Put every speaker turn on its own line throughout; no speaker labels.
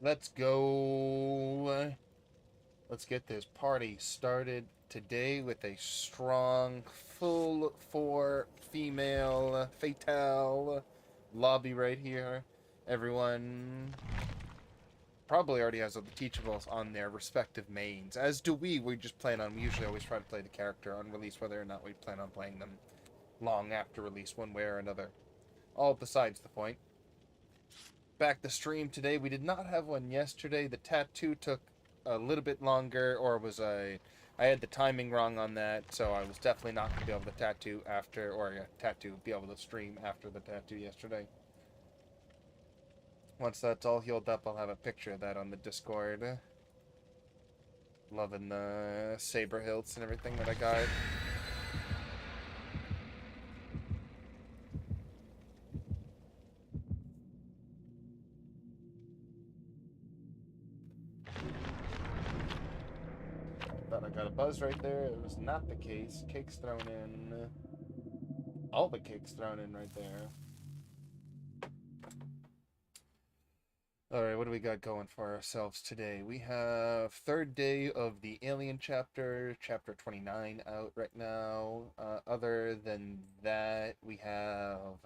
Let's go. Let's get this party started today with a strong, full four female fatale lobby right here. Everyone probably already has all the teachables on their respective mains, as do we. We just plan on, we usually always try to play the character on release, whether or not we plan on playing them long after release, one way or another. All besides the point. Back to stream today. We did not have one yesterday. The tattoo took a little bit longer, or was I had the timing wrong on that, so I was definitely not going to be able to tattoo after, or be able to stream after the tattoo yesterday. Once that's all healed up, I'll have a picture of that on the Discord. Loving the saber hilts and everything that I got. Thought I got a buzz right there. It was not the case. Cakes thrown in. All the cakes thrown in right there. Alright, what do we got going for ourselves today? We have third day of the Alien chapter, chapter 29 out right now. Other than that, we have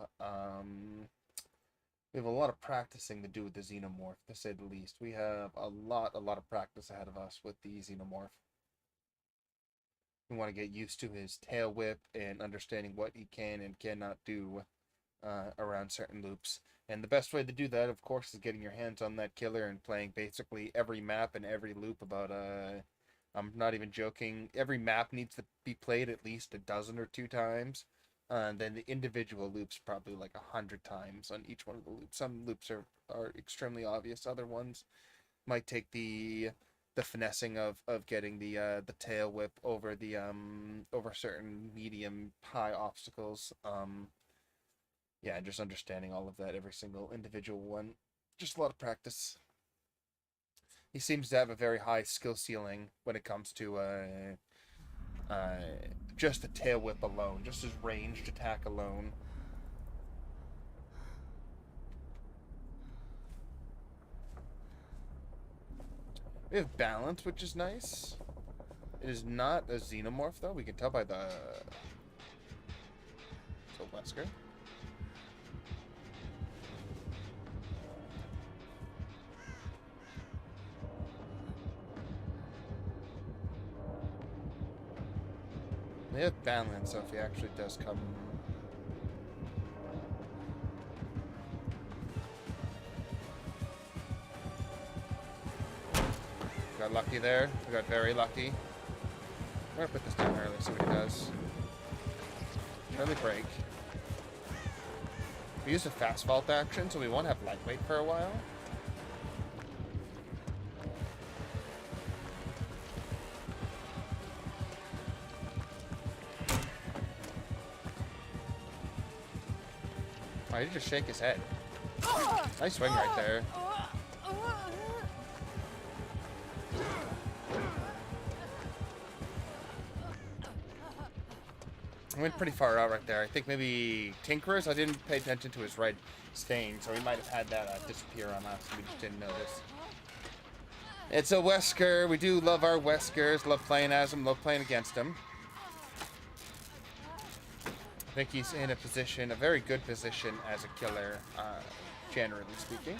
a lot of practicing to do with the Xenomorph, to say the least. We have a lot of practice ahead of us with the Xenomorph. We want to get used to his tail whip and understanding what he can and cannot do around certain loops. And the best way to do that, of course, is getting your hands on that killer and playing basically every map and every loop about, I'm not even joking, every map needs to be played at least a dozen or two times. And then the individual loops probably like 100 times on each one of the loops. Some loops are extremely obvious. Other ones might take the finessing of getting the tail whip over the over certain medium high obstacles. Yeah, and just understanding all of that, every single individual one. Just a lot of practice. He seems to have a very high skill ceiling when it comes to just the tail whip alone, just his ranged attack alone. We have balance, which is nice. It is not a xenomorph, though. We can tell by the Wesker. They have balance, so if he actually does come. Got lucky there. We got very lucky. I'm gonna put this down early, see what he does. Early break. We used a fast vault action, so we won't have lightweight for a while. Oh, he just shake his head. Nice swing right there. I went pretty far out right there. I think maybe Tinkerers. I didn't pay attention to his red stain, so he might have had that disappear on us. We just didn't notice. It's a Wesker. We do love our Weskers. Love playing as him. Love playing against him. I think he's in a position, a very good position as a killer, generally speaking.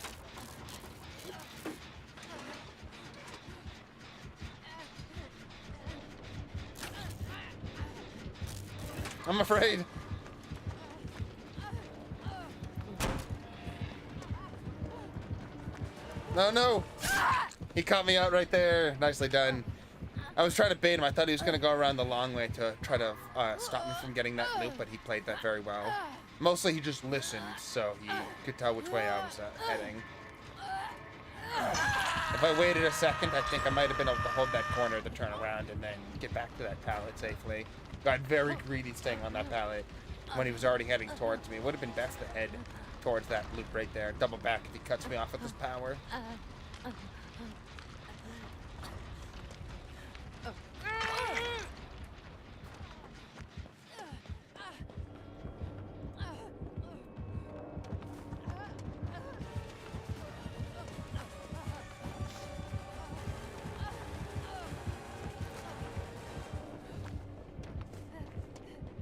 I'm afraid. No, no. He caught me out right there. Nicely done. I was trying to bait him. I thought he was going to go around the long way to try to stop me from getting that loop, but he played that very well. Mostly he just listened, so he could tell which way I was heading. If I waited a second, I think I might have been able to hold that corner to turn around and then get back to that pallet safely. Got very greedy staying on that pallet when he was already heading towards me. It would have been best to head towards that loop right there. Double back if he cuts me off with his power.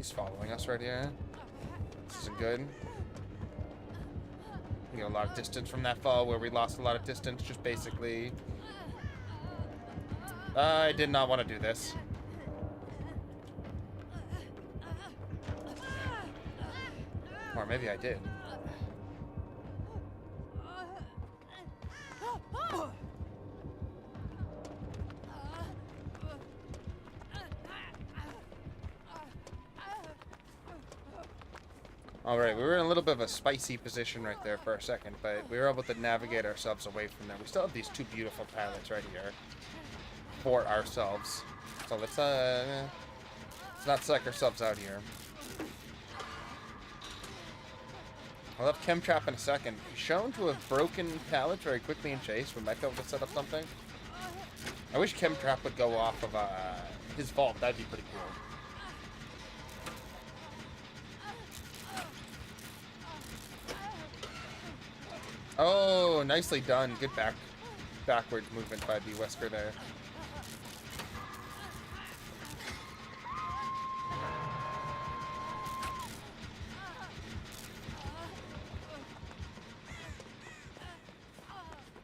he's following us right here. This isn't good. We got a lot of distance from that fall where we lost a lot of distance, just basically. I did not want to do this. Or maybe I did. Alright, we were in a little bit of a spicy position right there for a second, but we were able to navigate ourselves away from there. We still have these two beautiful pallets right here for ourselves. So let's not psych ourselves out here. I'll have Chemtrap in a second. He's shown to have broken pallets very quickly in chase. We might be able to set up something. I wish Chemtrap would go off of his vault. That'd be pretty cool. Oh, nicely done. Good backwards movement by the Wesker there.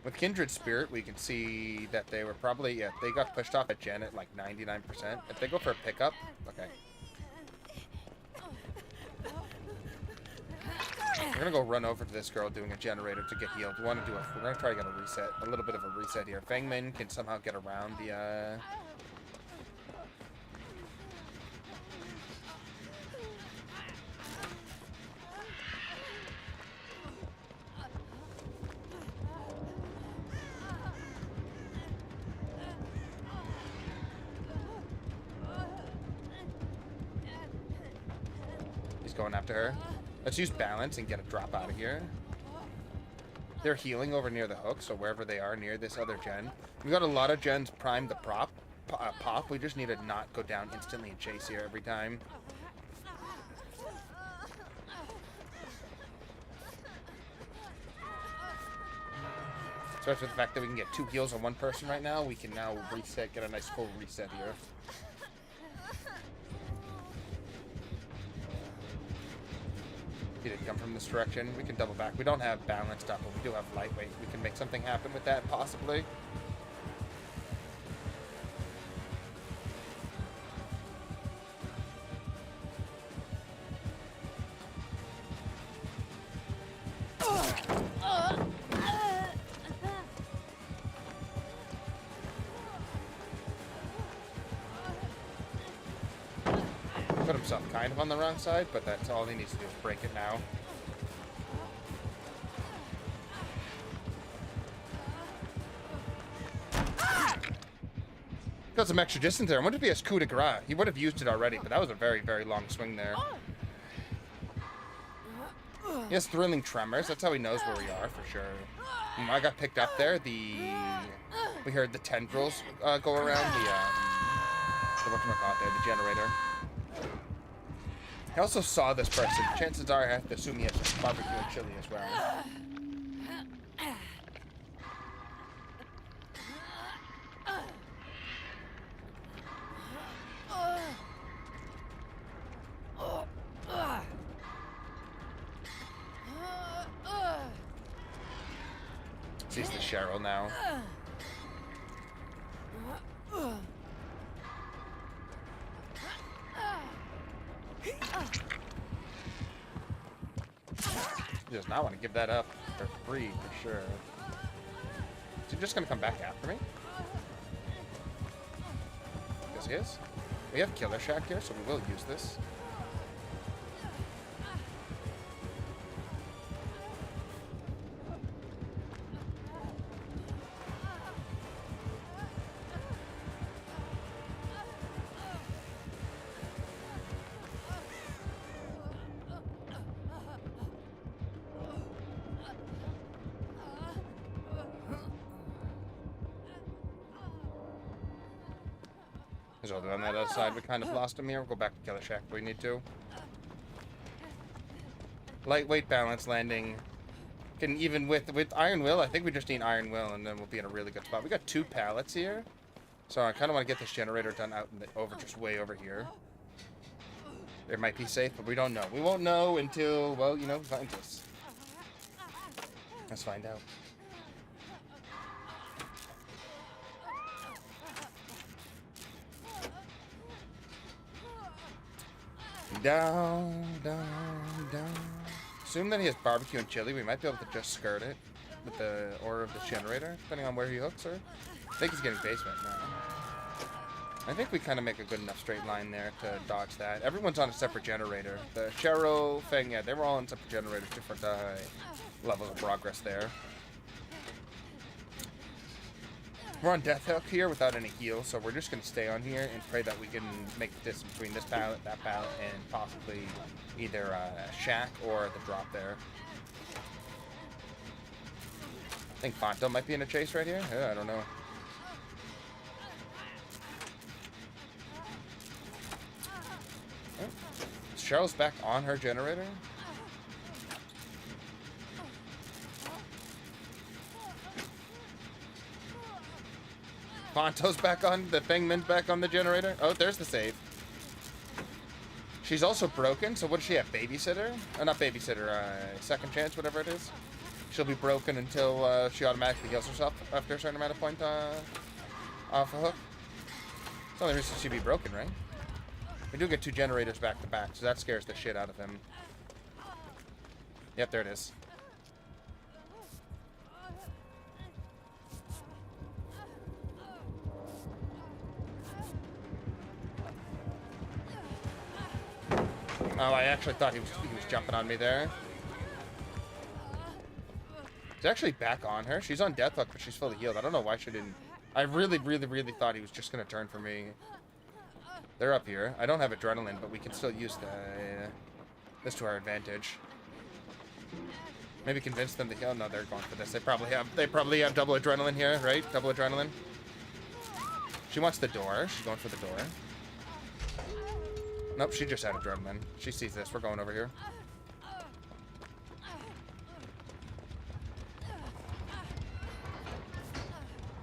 With Kindred Spirit, we can see that they were probably, yeah, they got pushed off at Gen at like 99%. If they go for a pickup, okay. We're gonna go run over to this girl doing a generator to get healed. We're gonna try to get a reset, a little bit of a reset here. Fangman can somehow get around the, He's going after her. Let's use balance and get a drop out of here. They're healing over near the hook, so wherever they are near this other gen. We got a lot of gens primed the pop. We just need to not go down instantly and chase here every time. Especially with the fact that we can get 2 heals on one person right now, we can now reset, get a nice full reset here. He didn't come from this direction. We can double back. We don't have balanced up, but we do have lightweight. We can make something happen with that, possibly. Put himself kind of on the wrong side, but that's all he needs to do is break it now. Got some extra distance there. I wonder if he has coup de grace. He would have used it already, but that was a very, very long swing there. He has thrilling tremors. That's how he knows where we are, for sure. I got picked up there. We heard the tendrils go around the whatchamacallit there, the generator. I also saw this person. Chances are I have to assume he has barbecue and chili as well. Sees the Cheryl now. He does not want to give that up for free, for sure. Is he just going to come back after me? Yes, he is. We have Killer Shack here, so we will use this. So on that other side, we kind of lost him here. We'll go back to Killer Shack if we need to. Lightweight balance landing. Can even with Iron Will, I think we just need Iron Will, and then we'll be in a really good spot. We got 2 pallets here, so I kind of want to get this generator done out in the, over just way over here. There might be safe, but we don't know. We won't know until, well, you know, find us. Let's find out. Down, down, down. Assume that he has barbecue and chili. We might be able to just skirt it with the aura of the generator, depending on where he hooks her. I think he's getting basement now. I think we kind of make a good enough straight line there to dodge that. Everyone's on a separate generator. The Cheryl, Feng, yeah, they were all on separate generators, different levels of progress there. We're on Death Hook here without any heal, so we're just going to stay on here and pray that we can make the distance between this pallet, that pallet, and possibly either a shack or the drop there. I think Fonto might be in a chase right here. Yeah, I don't know. Oh. Cheryl's back on her generator. Fonto's back on, the Fengman's back on the generator. Oh, there's the save. She's also broken, so what does she have, babysitter? Not babysitter, second chance, whatever it is. She'll be broken until she automatically heals herself after a certain amount of point off a hook. It's the only reason she'd be broken, right? We do get 2 generators back to back, so that scares the shit out of him. Yep, there it is. Oh, I actually thought he was jumping on me there. He's actually back on her. She's on death hook, but she's fully healed. I don't know why she didn't. I really thought he was just going to turn for me. They're up here. I don't have adrenaline, but we can still use this to our advantage. Maybe convince them to heal. No, they're going for this. They probably have double adrenaline here, right? Double adrenaline. She wants the door. She's going for the door. Nope, she just had adrenaline. She sees this. We're going over here.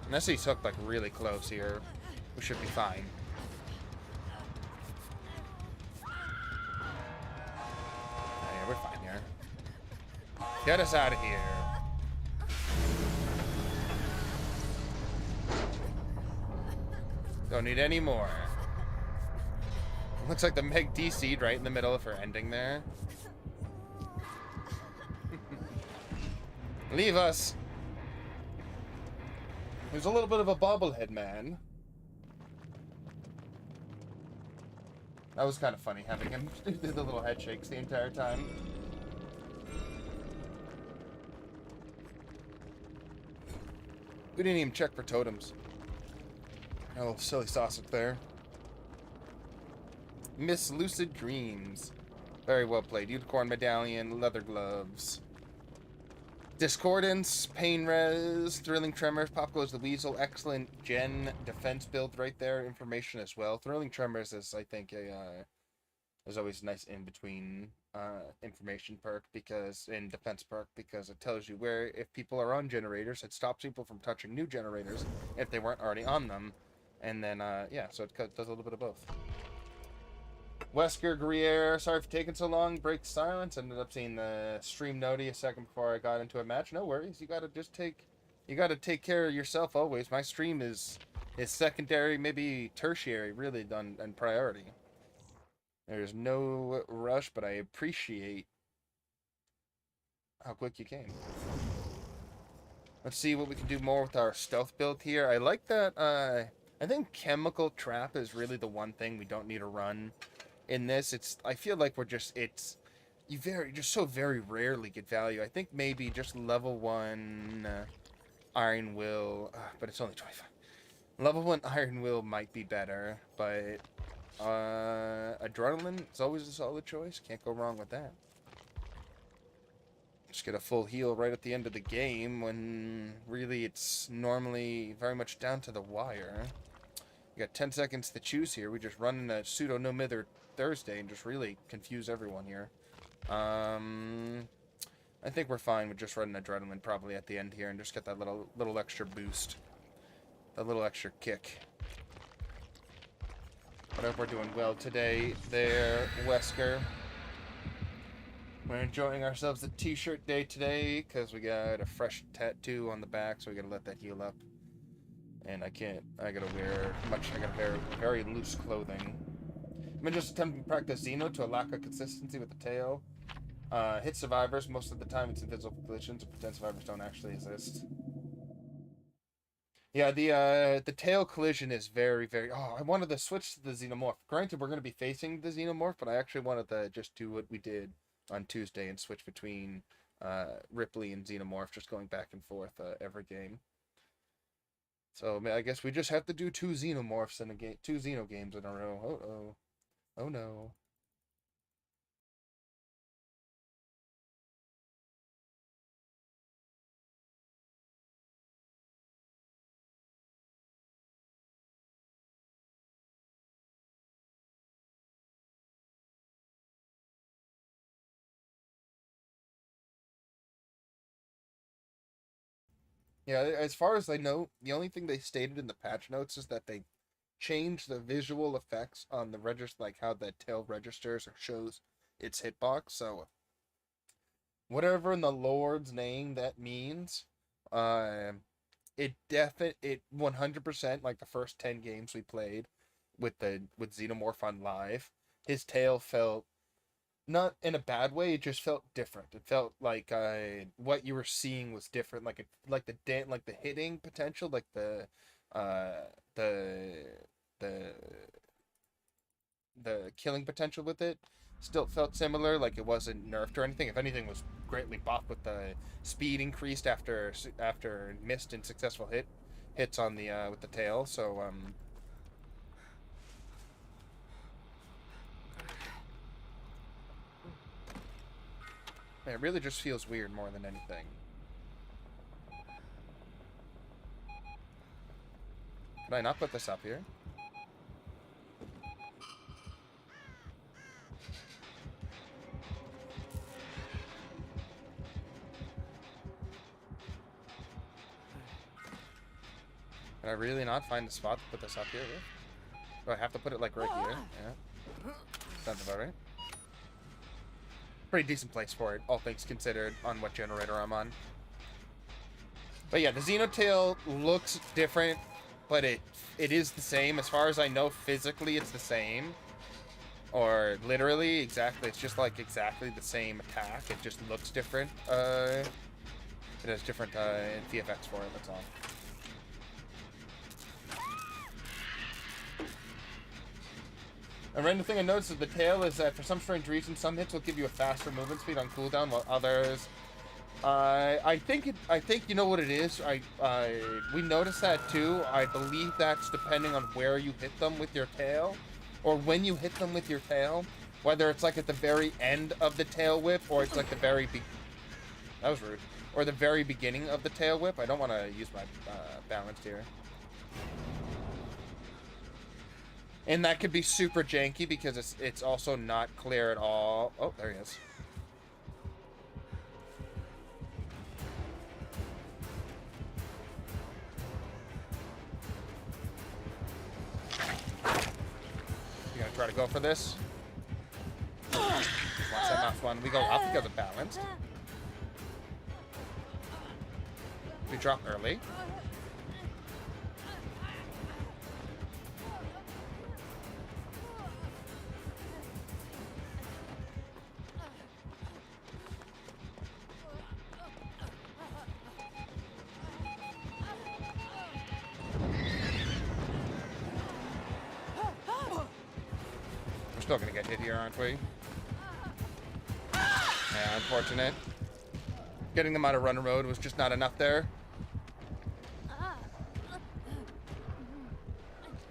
Unless he's hooked like really close here, we should be fine. Yeah, we're fine here. Get us out of here. Don't need any more. Looks like the Meg DC'd right in the middle of her ending there. Leave us. There's a little bit of a bobblehead man. That was kind of funny having him do the little head shakes the entire time. We didn't even check for totems. A little silly sausage there. Miss Lucid Dreams. Very well played. Unicorn Medallion, leather gloves. Discordance, Pain Res, Thrilling Tremors, Pop Goes the Weasel. Excellent gen defense build right there. Information as well. Thrilling Tremors is, I think, is always a nice in-between information perk, because in defense perk, because it tells you where, if people are on generators, it stops people from touching new generators if they weren't already on them. And then, yeah, so it does a little bit of both. Wesker Gruyere, sorry for taking so long. Break silence. Ended up seeing the stream noti a second before I got into a match. No worries. You gotta take care of yourself always. My stream is secondary, maybe tertiary, really, and priority. There's no rush, but I appreciate how quick you came. Let's see what we can do more with our stealth build here. I like that. I think Chemical Trap is really the one thing we don't need to run in this. I feel like you just so very rarely get value. I think maybe just level 1 Iron Will, but it's only 25. Level 1 Iron Will might be better, but Adrenaline is always a solid choice. Can't go wrong with that. Just get a full heal right at the end of the game when really it's normally very much down to the wire. You got 10 seconds to choose here. We just run in a pseudo no mither Thursday and just really confuse everyone here. I think we're fine with just running adrenaline probably at the end here and just get that little extra boost, that little extra kick. I hope we're doing well today there, Wesker. We're enjoying ourselves a t-shirt day today because we got a fresh tattoo on the back, so we gotta let that heal up. And I gotta wear very loose clothing. I've been just attempting to practice Xeno to a lack of consistency with the tail. Hit survivors, most of the time it's invisible collisions, and pretend survivors don't actually exist. Yeah, the tail collision is very, very... Oh, I wanted to switch to the Xenomorph. Granted, we're going to be facing the Xenomorph, but I actually wanted to just do what we did on Tuesday and switch between Ripley and Xenomorph, just going back and forth every game. So I guess we just have to do two Xenomorphs in a game, two Xeno games in a row. Oh, oh no. Yeah, as far as I know, the only thing they stated in the patch notes is that they changed the visual effects on the register, like how the tail registers or shows its hitbox. So whatever in the Lord's name that means, it 100%, like the first 10 games we played with Xenomorph on live, his tail felt not in a bad way. It just felt different. It felt like what you were seeing was different. Like the hitting potential, like uh the the the killing potential with it still felt similar. Like it wasn't nerfed or anything. If anything, was greatly buffed with the speed increased after missed and successful hits on the with the tail. So it really just feels weird more than anything. Can I not put this up here? Can I really not find a spot to put this up here with? Do I have to put it like right here? Yeah. Sounds about right. Pretty decent place for it, all things considered, on what generator I'm on. But yeah, the Xenotail looks different, but it is the same. As far as I know, physically it's the same. Or literally, exactly. It's just like exactly the same attack. It just looks different. It has different VFX for it, that's all. A random thing I noticed with the tail is that for some strange reason, some hits will give you a faster movement speed on cooldown, while others... I think you know what it is. We noticed that too. I believe that's depending on where you hit them with your tail, or when you hit them with your tail. Whether it's like at the very end of the tail whip, or it's like the very that was rude. Or the very beginning of the tail whip. I don't want to use my balance here. And that could be super janky because it's also not clear at all. Oh, there he is. You gonna try to go for this? Watch that mouse one. We go up because of balanced. We drop early. Still gonna get hit here, aren't we? Yeah, unfortunate. Getting them out of run mode was just not enough there.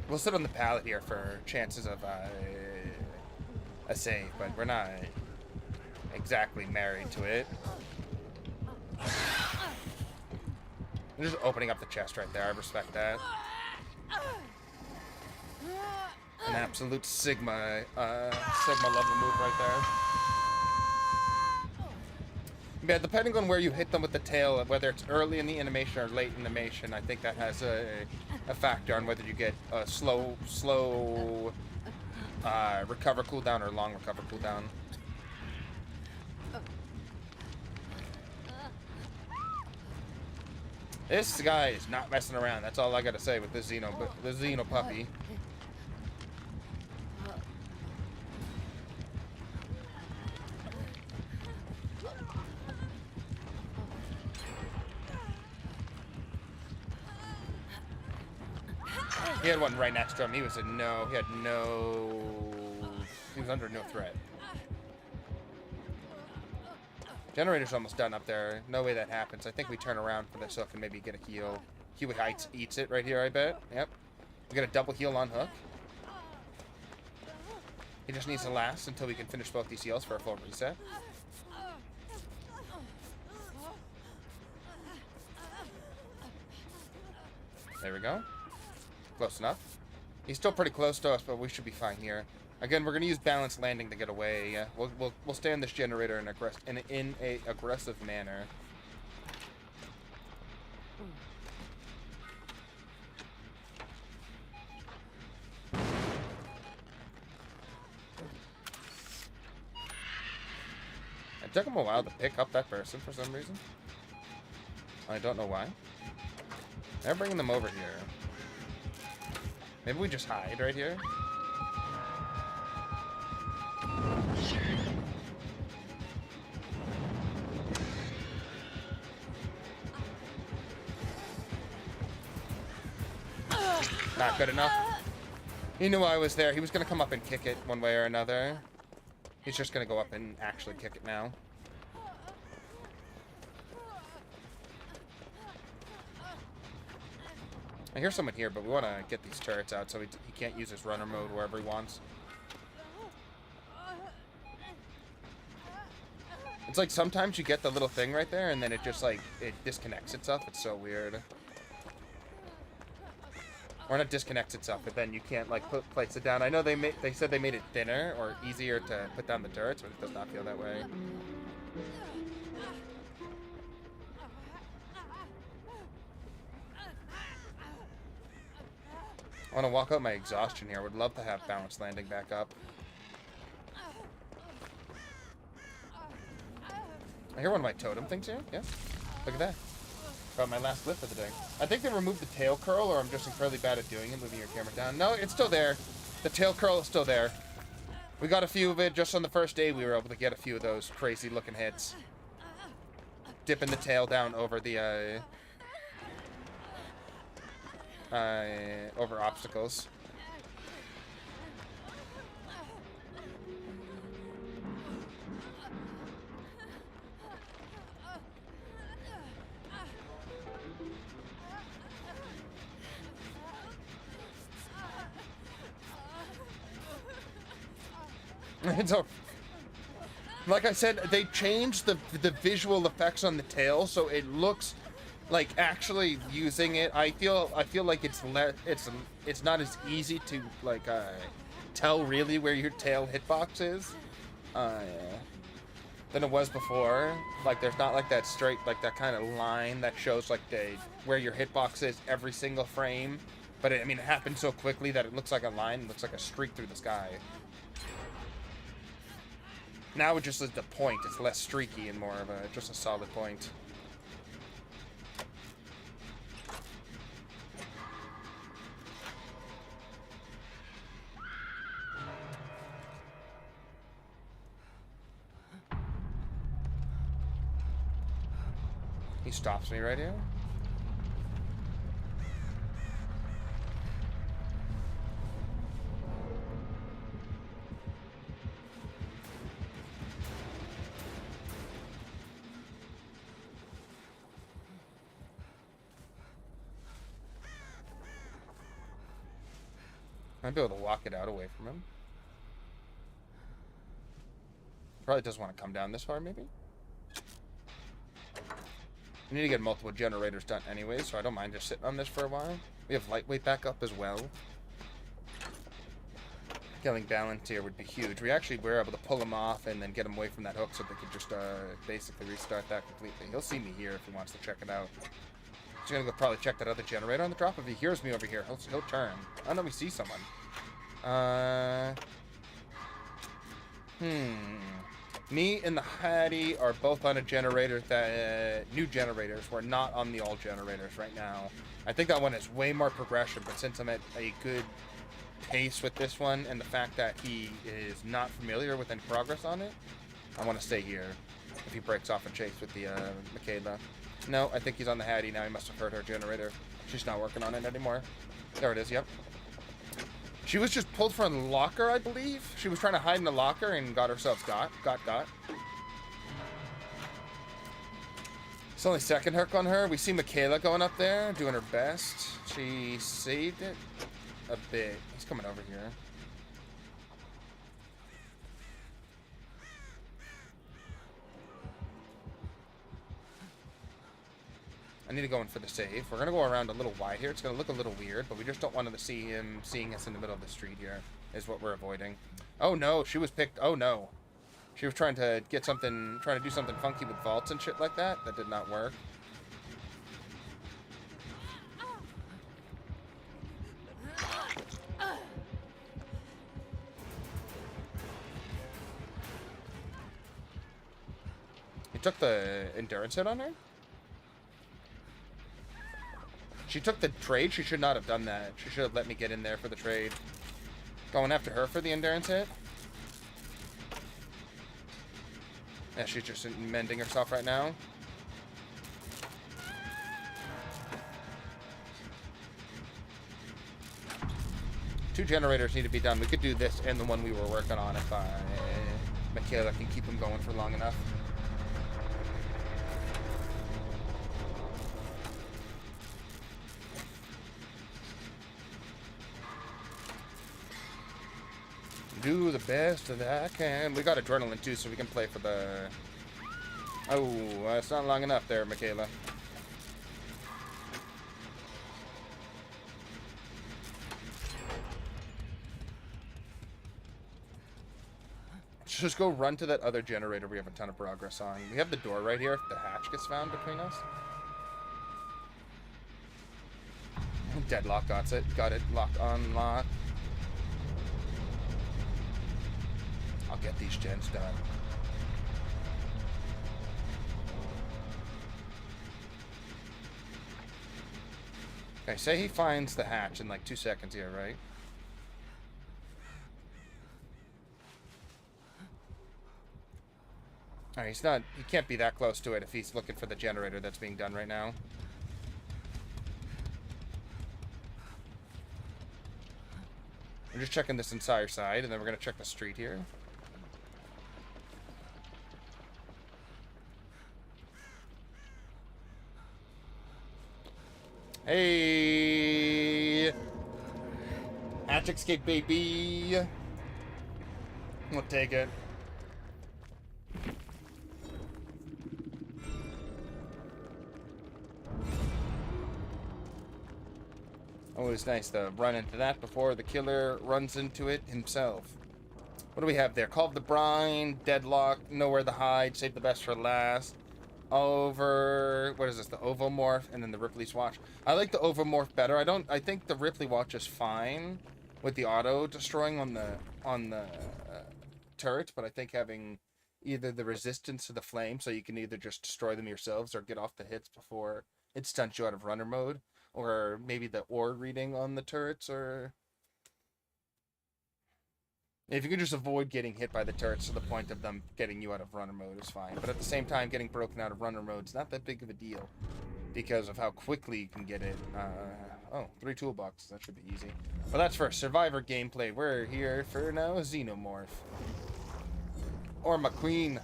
We'll sit on the pallet here for chances of a save, but we're not exactly married to it. I'm just opening up the chest right there. I respect that. An absolute Sigma level move right there. Yeah, depending on where you hit them with the tail, whether it's early in the animation or late in the animation, I think that has a factor on whether you get a slow recover cooldown or long recover cooldown. This guy is not messing around. That's all I gotta say with this Xeno puppy. He had one right next to him. He was he was under no threat. Generator's almost done up there. No way that happens. I think we turn around for this hook and maybe get a heal. Huey Heights eats it right here, I bet. Yep. We got a double heal on hook. He just needs to last until we can finish both these heals for a full reset. There we go. Close enough. He's still pretty close to us, but we should be fine here. Again, we're going to use balanced landing to get away. We'll stay on this generator in a aggressive manner. It took him a while to pick up that person for some reason. I don't know why. They're bringing them over here. Maybe we just hide right here. Not good enough. He knew I was there. He was going to come up and kick it one way or another. He's just going to go up and actually kick it now. I hear someone here, but we want to get these turrets out so he can't use his runner mode wherever he wants. It's like sometimes you get the little thing right there and then it just like, it disconnects itself. It's so weird. Or not disconnects itself, but then you can't like place it down. I know they said they made it thinner or easier to put down the turrets, but it does not feel that way. I want to walk out my exhaustion here. Would love to have balanced landing back up. I hear one of my totem things here. Yeah, look at that. About my last lift of the day. I think they removed the tail curl, or I'm just incredibly bad at doing it, moving your camera down. No, it's still there. The tail curl is still there. We got a few of it just on the first day. We were able to get a few of those crazy looking hits. Dipping the tail down over the over obstacles. So, like I said, they changed the visual effects on the tail, so it looks like actually using it. I feel like it's not as easy to like tell really where your tail hitbox is than it was before. Like there's not like that straight, like that kind of line that shows like where your hitbox is every single frame. But it happens so quickly that it looks like a line, it looks like a streak through the sky. Now it just is the point. It's less streaky and more of just a solid point. He stops me right here. Might be able to walk it out away from him. Probably doesn't want to come down this far, maybe? We need to get multiple generators done anyway, so I don't mind just sitting on this for a while. We have lightweight back up as well. Killing balance here would be huge. We actually were able to pull him off and then get him away from that hook so they could just basically restart that completely. He'll see me here if he wants to check it out. He's gonna go probably check that other generator on the drop. If he hears me over here, he'll turn. Oh no, we see someone. Me and the Hattie are both on a generator that new generators. We're not on the old generators right now. I think that one has way more progression, but since I'm at a good pace with this one, and the fact that he is not familiar with any progress on it, I want to stay here. If he breaks off and chase with the Michaela. No, I think he's on the Hattie now. He must have heard her generator. She's not working on it anymore. There it is, yep. She was just pulled from the locker, I believe. She was trying to hide in the locker and got herself got. It's only second hook on her. We see Michaela going up there, doing her best. She saved it a bit. He's coming over here. I need to go in for the save. We're going to go around a little wide here. It's going to look a little weird, but we just don't want to see him seeing us in the middle of the street here, is what we're avoiding. Oh, no. She was picked. Oh, no. She was trying to get something, trying to do something funky with vaults and shit like that. That did not work. He took the endurance hit on her? She took the trade. She should not have done that. She should have let me get in there for the trade. Going after her for the endurance hit. Yeah, she's just mending herself right now. Two generators need to be done. We could do this and the one we were working on if Michaela can keep them going for long enough. Do the best that I can. We got adrenaline too, so we can play for the... Oh, it's not long enough there, Michaela. Let's just go run to that other generator we have a ton of progress on. We have the door right here if the hatch gets found between us. Deadlock got it. Got it. Lock on lock. I'll get these gens done. Okay, say he finds the hatch in like 2 seconds here, right? Alright, he's not... He can't be that close to it if he's looking for the generator that's being done right now. We're just checking this entire side, and then we're going to check the street here. Hey! Hatch escape, baby! We'll take it. Always nice to run into that before the killer runs into it himself. What do we have there? Call of the Brine, Deadlock, Nowhere to Hide, Save the Best for Last. Over... What is this? The Ovomorph, and then the Ripley's Watch. I like the Ovomorph better. I think the Ripley Watch is fine with the auto-destroying on the turrets, but I think having either the resistance to the flame, so you can either just destroy them yourselves or get off the hits before it stunts you out of runner mode, or maybe the ore reading on the turrets, or... If you can just avoid getting hit by the turrets to the point of them getting you out of runner mode is fine. But at the same time, getting broken out of runner mode is not that big of a deal because of how quickly you can get it. Oh, 3 toolboxes. That should be easy. Well, that's for Survivor gameplay. We're here for now Xenomorph. Or McQueen.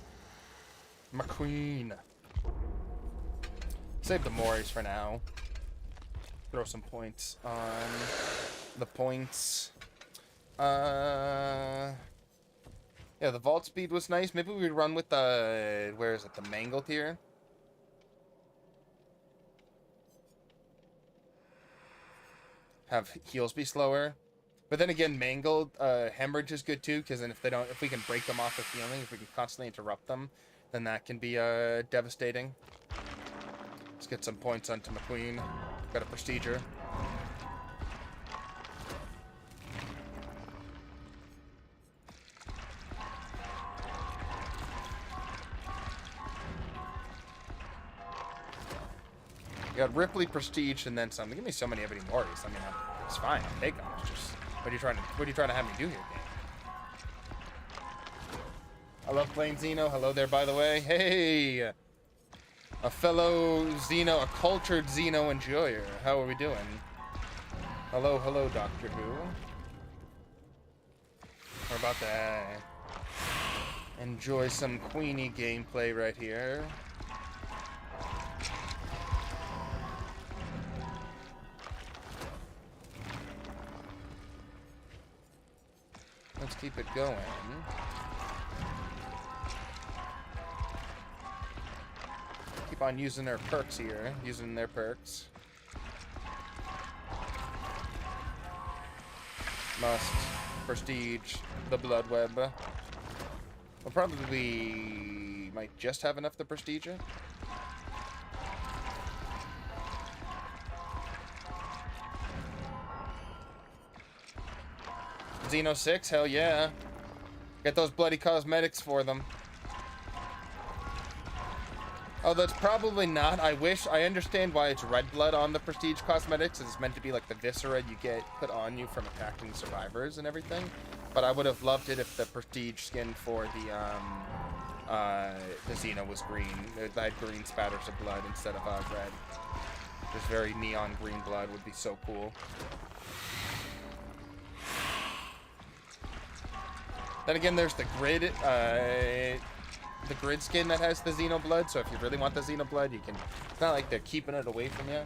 McQueen. Save the Moris for now. Throw some points on the points. Yeah, the vault speed was nice. Maybe we run with the... Where is it? The Mangled here? Have heals be slower. But then again, Mangled, Hemorrhage is good too, because then if we can break them off of healing, if we can constantly interrupt them, then that can be, devastating. Let's get some points onto McQueen. Got a Prestiger. You got Ripley, Prestige, and then some. Give me so many Ebony Mortars. I mean, it's fine. I'll take them. It's just, what are you trying to have me do here, game? I love playing Xeno. Hello there, by the way. Hey, a fellow Xeno, a cultured Xeno enjoyer. How are we doing? Hello, hello, Doctor Who. How about that? Enjoy some Queenie gameplay right here. Let's keep it going. Keep on using their perks here. Using their perks. Must prestige the blood web. We'll probably might just have enough to prestige it. Xeno 6, hell yeah. Get those bloody cosmetics for them. Oh, that's probably not. I understand why it's red blood on the prestige cosmetics. It's meant to be like the viscera you get put on you from attacking survivors and everything. But I would have loved it if the prestige skin for the Xeno was green. It had green spatters of blood instead of red. This very neon green blood would be so cool. Then again, there's the grid skin that has the Xeno blood, so if you really want the Xeno blood, you can... It's not like they're keeping it away from you.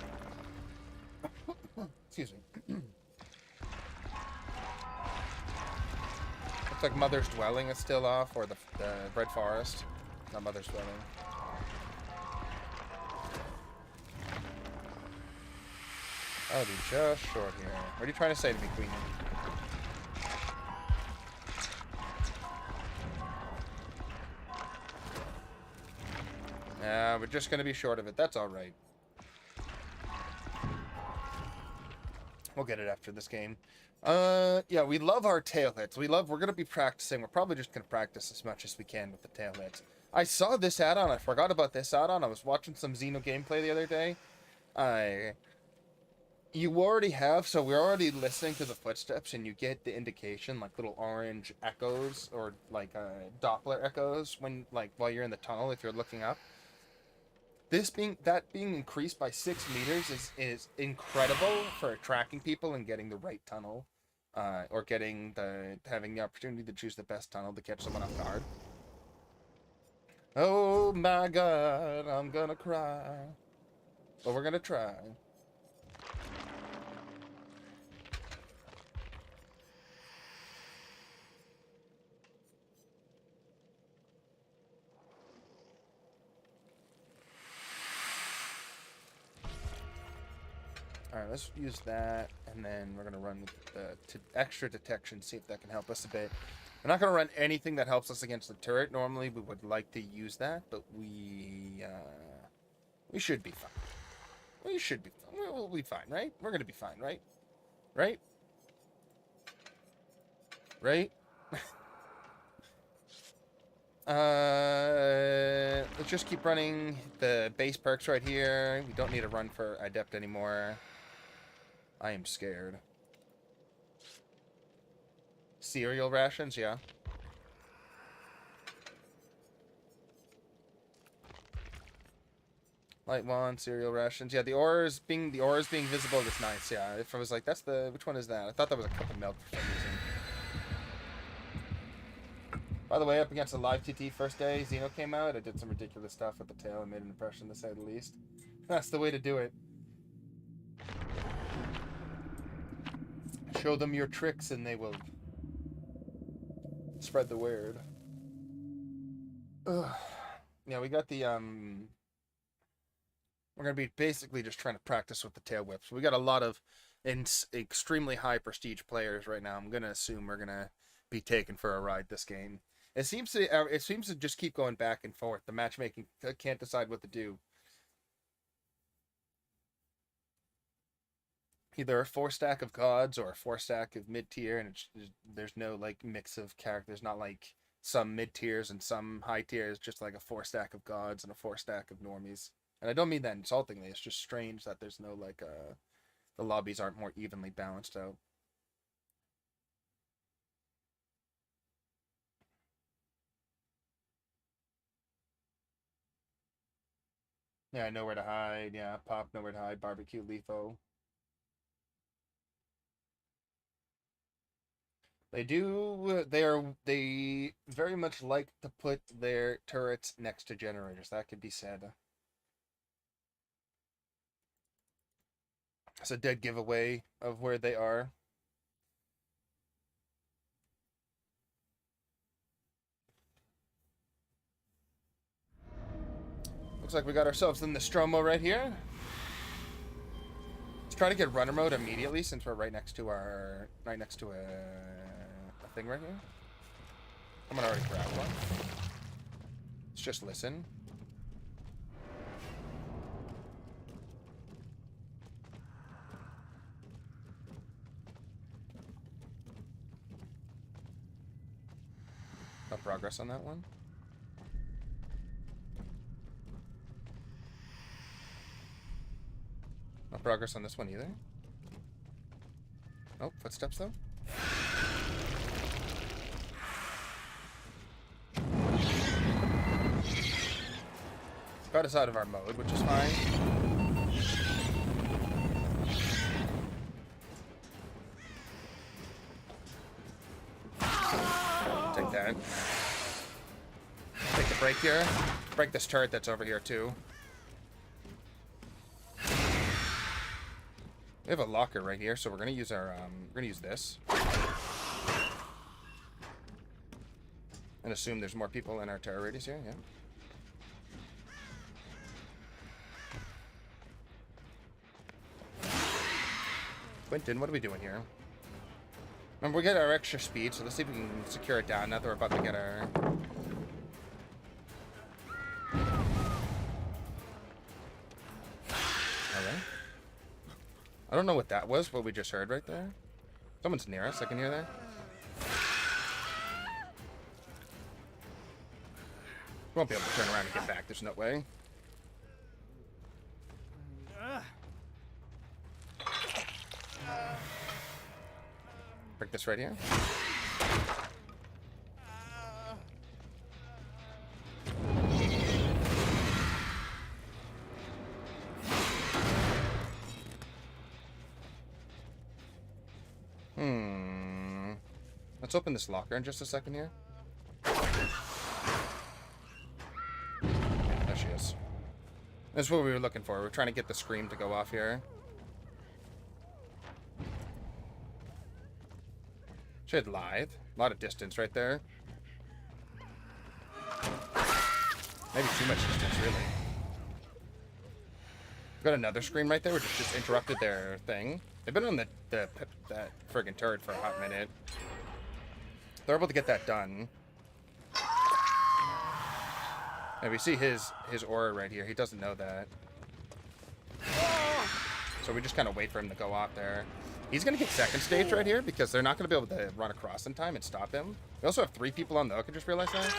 Excuse me. Looks like Mother's Dwelling is still off, or the Red Forest. Not Mother's Dwelling. I'll be just short here. What are you trying to say to me, Queenie? We're just going to be short of it. That's all right. We'll get it after this game. Yeah, we love our tail hits. We're going to be practicing. We're probably just going to practice as much as we can with the tail hits. I saw this add-on. I forgot about this add-on. I was watching some Xeno gameplay the other day. You already have, so we're already listening to the footsteps, and you get the indication, like little orange echoes, or like Doppler echoes while you're in the tunnel if you're looking up. That being increased by 6 meters is incredible for tracking people and getting the right tunnel, or having the opportunity to choose the best tunnel to catch someone off guard. Oh my God, I'm gonna cry, but we're gonna try. Alright, let's use that, and then we're going to run with the extra detection, see if that can help us a bit. We're not going to run anything that helps us against the turret. Normally, we would like to use that, but we should be fine. We should be fine. We'll be fine, right? We're going to be fine, right? Right? Right? Let's just keep running the base perks right here. We don't need to run for Adept anymore. I am scared. Cereal rations, yeah. Light wand, cereal rations. Yeah, the auras being visible is nice, yeah. If I was like, which one is that? I thought that was a cup of milk for some reason. By the way, up against a live TT first day, Xeno came out. I did some ridiculous stuff with the tail and made an impression, to say the least. That's the way to do it. Show them your tricks and they will spread the word. Ugh. Yeah, we got the, we're going to be basically just trying to practice with the tail whips. We got a lot of extremely high prestige players right now. I'm going to assume we're going to be taken for a ride this game. It seems to just keep going back and forth. The matchmaking can't decide what to do. Either a 4-stack of gods or a 4-stack of mid-tier, and there's no like mix of characters. Not like some mid-tiers and some high tiers. Just like a 4-stack of gods and a 4-stack of normies. And I don't mean that insultingly. It's just strange that there's no, like, the lobbies aren't more evenly balanced out. Yeah, nowhere to hide. Yeah, Pop, nowhere to hide. Barbecue, Letho. They very much like to put their turrets next to generators. That could be said. It's a dead giveaway of where they are. Looks like we got ourselves in the Stromo right here. Let's try to get runner mode immediately since we're right next to a thing right here. I'm gonna already grab one. Let's just listen. No progress on that one. No progress on this one either. Nope, footsteps though. Got us out of our mode, which is fine. Take that. Take the break here. Break this turret that's over here too. We have a locker right here, so we're gonna use our this. And assume there's more people in our terror radius here, yeah. Quentin, what are we doing here? Remember, we get our extra speed, so let's see if we can secure it down now that we're about to get our... Alright. I don't know what that was, what we just heard right there. Someone's near us, I can hear that. We won't be able to turn around and get back, there's no way. Break this right here. Let's open this locker in just a second here. There she is. This is what we were looking for. We're trying to get the scream to go off here. She had lithe. A lot of distance right there. Maybe too much distance, really. Got another scream right there, which just interrupted their thing. They've been on that friggin' turret for a hot minute. They're able to get that done. And we see his aura right here. He doesn't know that. So we just kind of wait for him to go off there. He's going to get second stage right here because they're not going to be able to run across in time and stop him. We also have 3 people on the hook. I just realized that.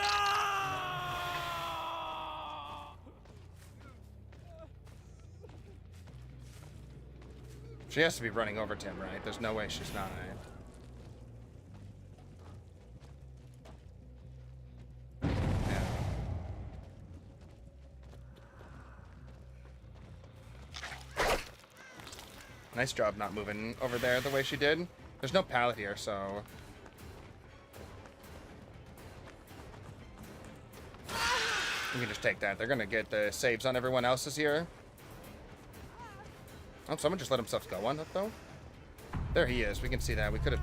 She has to be running over to him, right? There's no way she's not. Nice job not moving over there the way she did. There's no pallet here, so... we can just take that. They're gonna get the saves on everyone else's here. Oh, someone just let himself go on it, though. There he is. We can see that. We could have...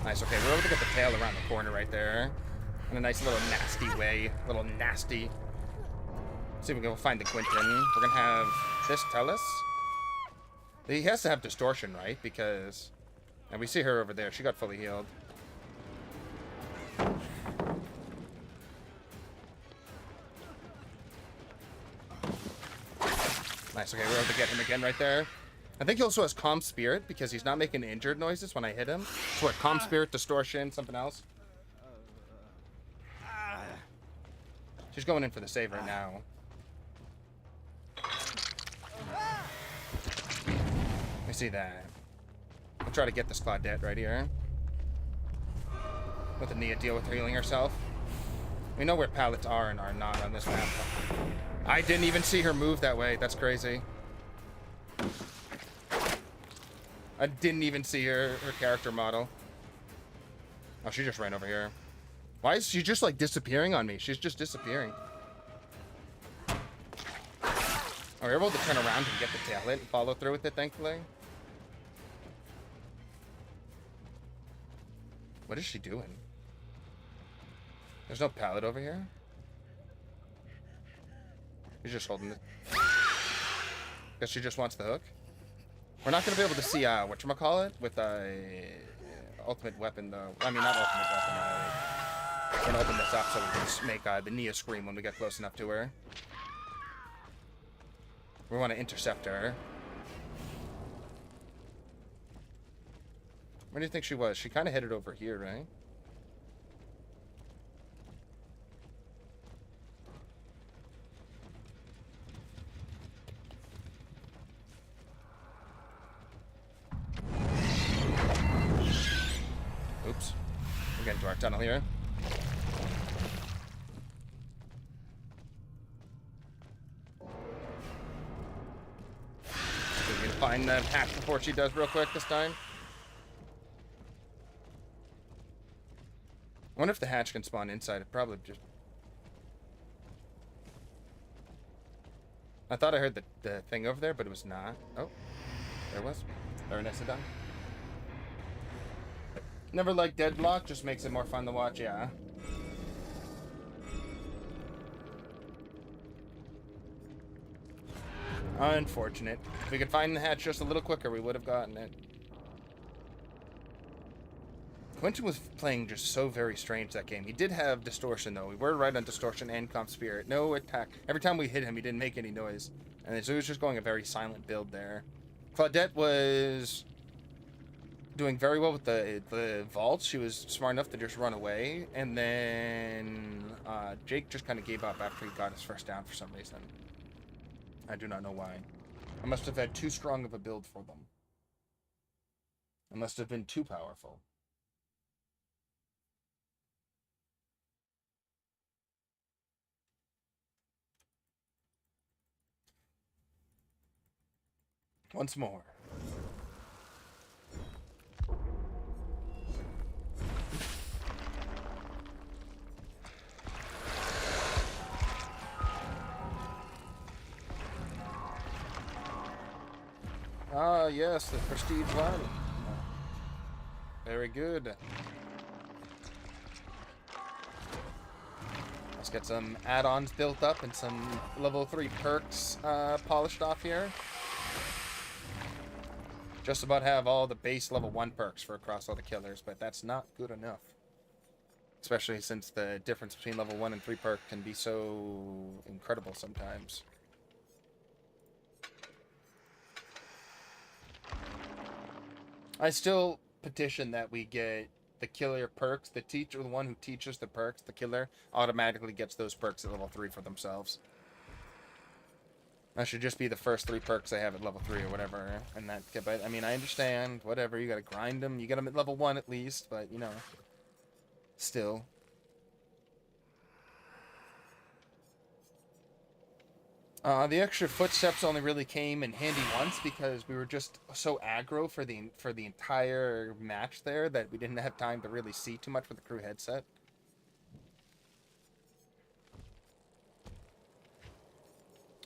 Nice, okay. We're able to get the tail around the corner right there. In a nice little nasty way. Little nasty. Let's see if we can go find the Quentin. We're gonna have this tell us. He has to have distortion, right? Because... and we see her over there. She got fully healed. Nice, okay, we're able to get him again right there. I think he also has Calm Spirit because he's not making injured noises when I hit him. So what, Calm Spirit, Distortion, something else? She's going in for the save right now. Let me see that. We'll try to get this Claudette right here. Let the Nia deal with healing herself. We know where pallets are and are not on this map. I didn't even see her move that way. That's crazy. I didn't even see her character model. Oh, she just ran over here. Why is she just like disappearing on me? She's just disappearing. Oh, we're able to turn around and get the tail hit and follow through with it, thankfully. What is she doing? There's no pallet over here. She's just holding it. Guess she just wants the hook. We're not gonna be able to see whatchamacallit with ultimate weapon though. I mean, not ultimate weapon. We're gonna open this up so we can make the Nia scream when we get close enough to her. We want to intercept her. Where do you think she was? She kind of headed over here, right? Oops. We're getting to our tunnel here. We're gonna find the hatch before she does real quick this time. I wonder if the hatch can spawn inside. It probably just... I thought I heard the thing over there, but it was not. Oh, there it was. Baronessa. Never liked Deadlock, just makes it more fun to watch, yeah. Unfortunate. If we could find the hatch just a little quicker, we would have gotten it. Quentin was playing just so very strange that game. He did have distortion, though. We were right on distortion and comp spirit. No attack. Every time we hit him, he didn't make any noise. And so he was just going a very silent build there. Claudette was doing very well with the vaults. She was smart enough to just run away. And then Jake just kind of gave up after he got his first down for some reason. I do not know why. I must have had too strong of a build for them. I must have been too powerful. Once more. Ah, yes, the prestige one. Very good. Let's get some add-ons built up and some level 3 perks polished off here. Just about have all the base level 1 perks for across all the killers, but that's not good enough. Especially since the difference between level 1 and 3 perk can be so incredible sometimes. I still petition that we get the killer perks. The teacher, the one who teaches the perks, the killer, automatically gets those perks at level 3 for themselves. That should just be the first 3 perks I have at level 3 or whatever. And that, but I mean, I understand, whatever, you gotta grind them. You get them at level 1 at least, but you know, still. The extra footsteps only really came in handy once because we were just so aggro for the entire match there that we didn't have time to really see too much with the crew headset.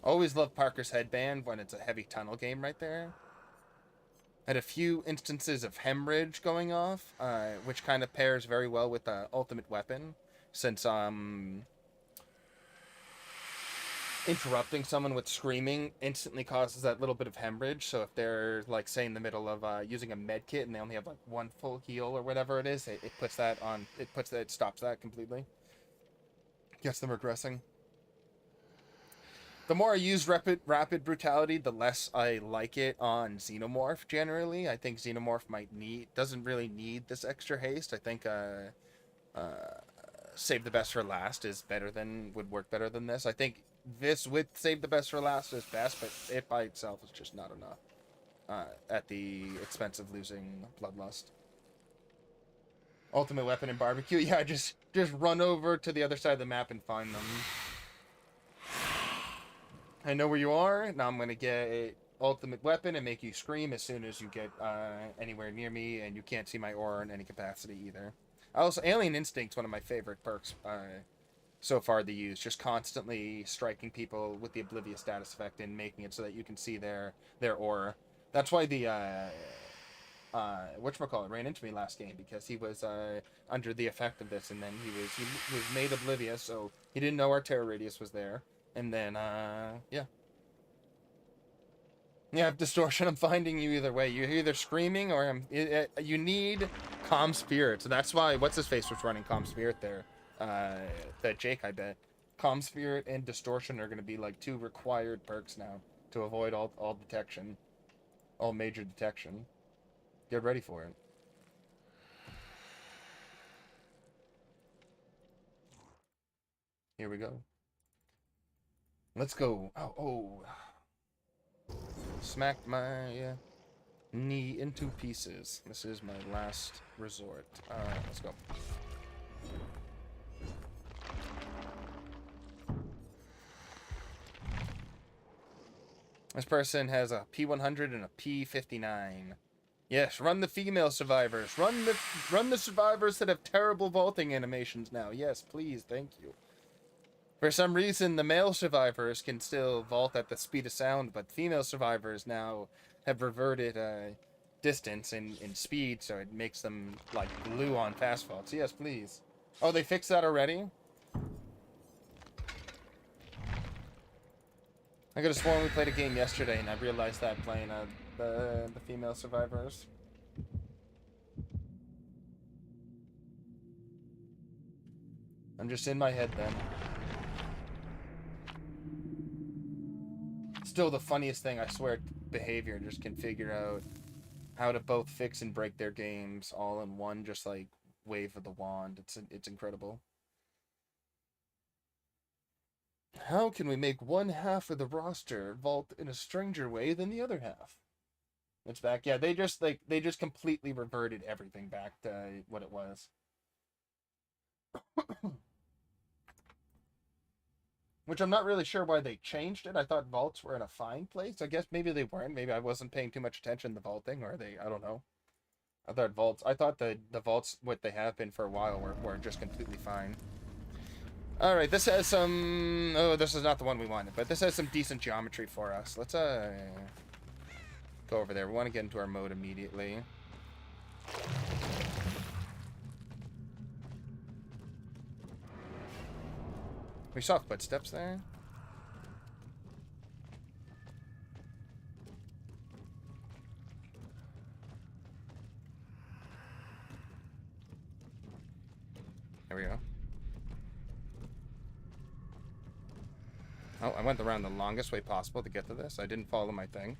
Always love Parker's headband when it's a heavy tunnel game right there. Had a few instances of hemorrhage going off, which kind of pairs very well with the ultimate weapon, since interrupting someone with screaming instantly causes that little bit of hemorrhage. So if they're, like, say in the middle of using a med kit and they only have like 1 full heal or whatever it is, it puts that on. It stops that completely. Gets them regressing. The more I use rapid brutality, the less I like it on Xenomorph. Generally, I think Xenomorph doesn't really need this extra haste. I think save the best for last is would work better than this. I think this with save the best for last is best, but it by itself is just not enough. At the expense of losing Bloodlust. Ultimate weapon and barbecue. Yeah, just run over to the other side of the map and find them. I know where you are. Now I'm going to get ultimate weapon and make you scream as soon as you get anywhere near me, and you can't see my aura in any capacity either. Also, Alien Instinct's one of my favorite perks so far to use. Just constantly striking people with the Oblivious status effect and making it so that you can see their aura. That's why the whatchamacallit ran into me last game, because he was under the effect of this, and then he was made oblivious, so he didn't know our terror radius was there. And then yeah, distortion. I'm finding you either way. You're either screaming or you need Calm Spirit. So that's why what's his face was running Calm Spirit there. That Jake, I bet. Calm Spirit and distortion are going to be like 2 required perks now to avoid all detection. All major detection. Get ready for it. Here we go. Let's go. Oh. Smacked my knee into pieces. This is my last resort. Let's go. This person has a P100 and a P59. Yes, run the female survivors. Run the survivors that have terrible vaulting animations now. Yes, please, thank you. For some reason, the male survivors can still vault at the speed of sound, but female survivors now have reverted distance and speed, so it makes them like glue on fast vaults. Yes, please. Oh, they fixed that already? I could have sworn we played a game yesterday, and I realized that playing the female survivors. I'm just in my head then. Still the funniest thing, I swear, behavior just can figure out how to both fix and break their games all in one, just like wave of the wand. It's incredible. How can we make one half of the roster vault in a stranger way than the other half? It's back. Yeah, they just completely reverted everything back to what it was. Which I'm not really sure why they changed it. I thought vaults were in a fine place. I guess maybe they weren't. Maybe I wasn't paying too much attention to vaulting, or I don't know. I thought the vaults, what they have been for a while, were just completely fine. Alright, this has some... Oh, this is not the one we wanted, but this has some decent geometry for us. Let's go over there. We want to get into our mode immediately. We saw footsteps there. There we go. Oh, I went around the longest way possible to get to this. I didn't follow my thing.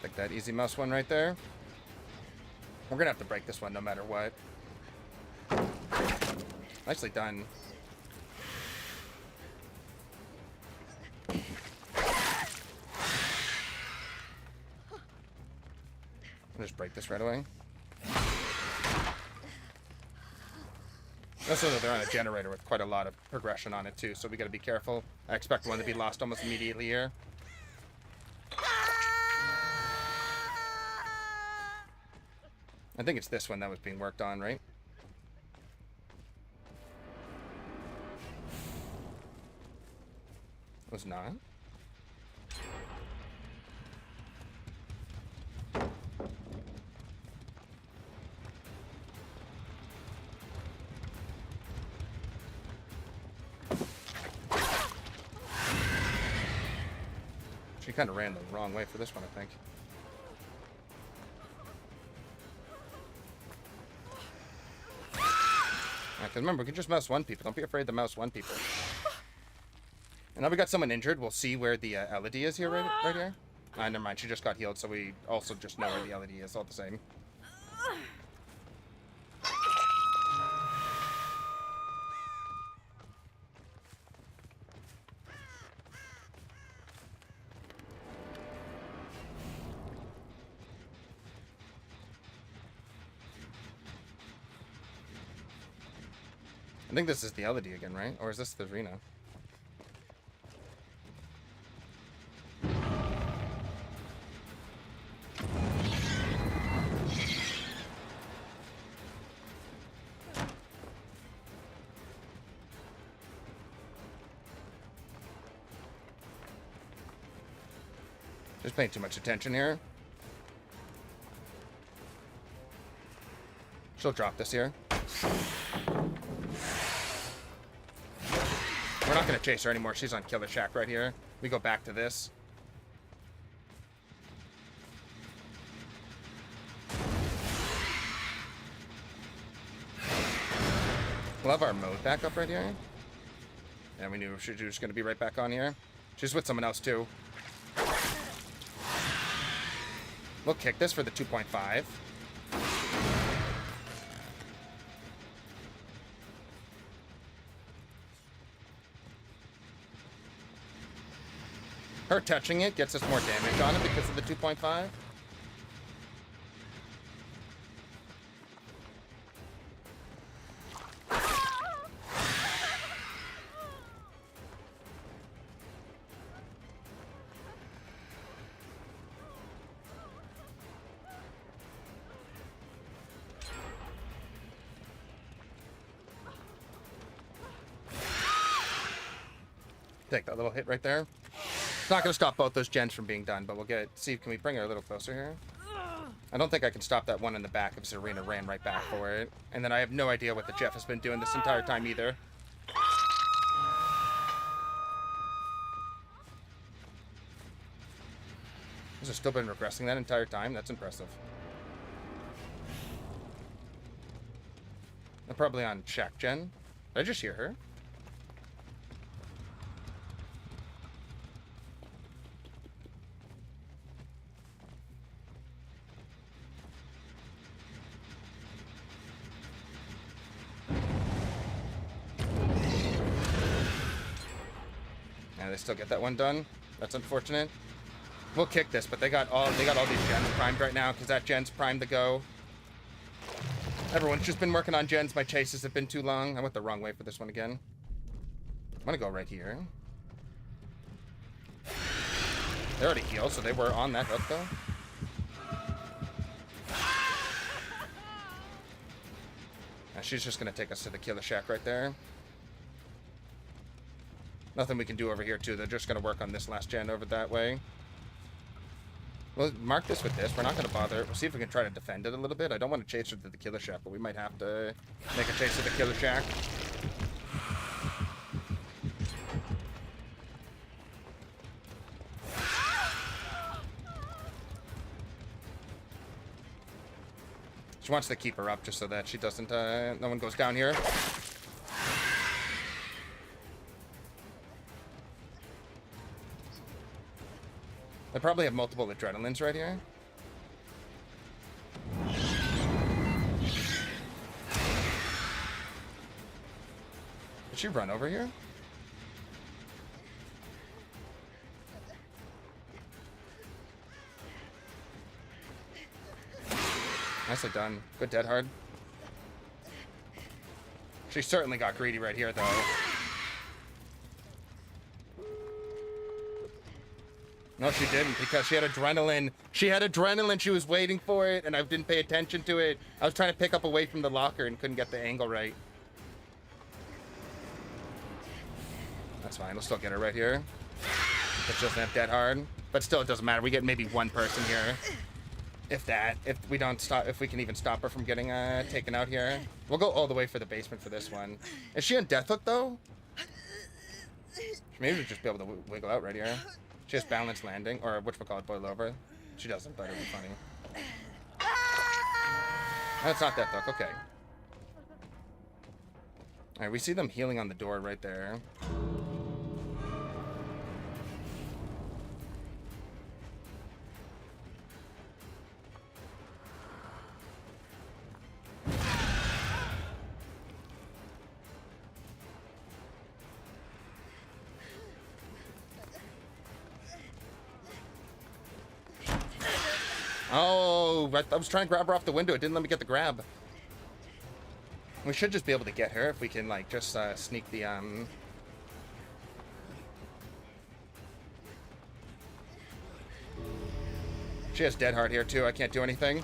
Like that easy mouse one right there. We're gonna have to break this one no matter what. Nicely done. I'll just break this right away. Also, they're on a generator with quite a lot of progression on it too, so we gotta be careful. I expect one to be lost almost immediately here. I think it's this one that was being worked on, right? It was not. She kind of ran the wrong way for this one, I think. Because remember, we can just mouse one people. Don't be afraid to mouse one people. And now we got someone injured. We'll see where the LED is here, right here. Never mind. She just got healed, so we also just know where the LED is. All the same. I think this is the LED again, right? Or is this the arena? Just paying too much attention here. She'll drop this here. We're not going to chase her anymore. She's on Killer Shack right here. We go back to this. We'll have our mode back up right here. And we knew she was just going to be right back on here. She's with someone else too. We'll kick this for the 2.5. Her touching it gets us more damage on it because of the 2.5. Take that little hit right there. It's not going to stop both those gens from being done, but we'll see, can we bring her a little closer here? I don't think I can stop that one in the back if Serena ran right back for it. And then I have no idea what the Jeff has been doing this entire time either. Has it still been regressing that entire time? That's impressive. I'm probably on Shack Gen. Did I just hear her? They still get that one done. That's unfortunate. We'll kick this, but they got all these gens primed right now because that gen's primed to go. Everyone's just been working on gens. My chases have been too long. I went the wrong way for this one again. I'm gonna go right here. They already healed, so they were on that hook though. Now she's just gonna take us to the Killer Shack right there. Nothing we can do over here, too. They're just going to work on this last gen over that way. We'll mark this with this. We're not going to bother. We'll see if we can try to defend it a little bit. I don't want to chase her to the Killer Shack, but we might have to make a chase to the Killer Shack. She wants to keep her up just so that she doesn't, no one goes down here. They probably have multiple adrenalines right here. Did she run over here? Nicely done. Good dead hard. She certainly got greedy right here, though. No, she didn't, because she had adrenaline. She had adrenaline. She was waiting for it, and I didn't pay attention to it. I was trying to pick up away from the locker and couldn't get the angle right. That's fine. We'll still get her right here. It doesn't have dead hard, but still, it doesn't matter. We get maybe one person here, if that. If we don't stop, if we can even stop her from getting taken out here, we'll go all the way for the basement for this one. Is she on death hook though? Maybe we'll just be able to wiggle out right here. She has balanced landing, or whatchamacallit, boil over. She doesn't, but it'll be funny. That's not that hook, okay. All right, we see them healing on the door right there. Oh, I was trying to grab her off the window. It didn't let me get the grab. We should just be able to get her if we can, like, just sneak the, She has Dead Hard here, too. I can't do anything.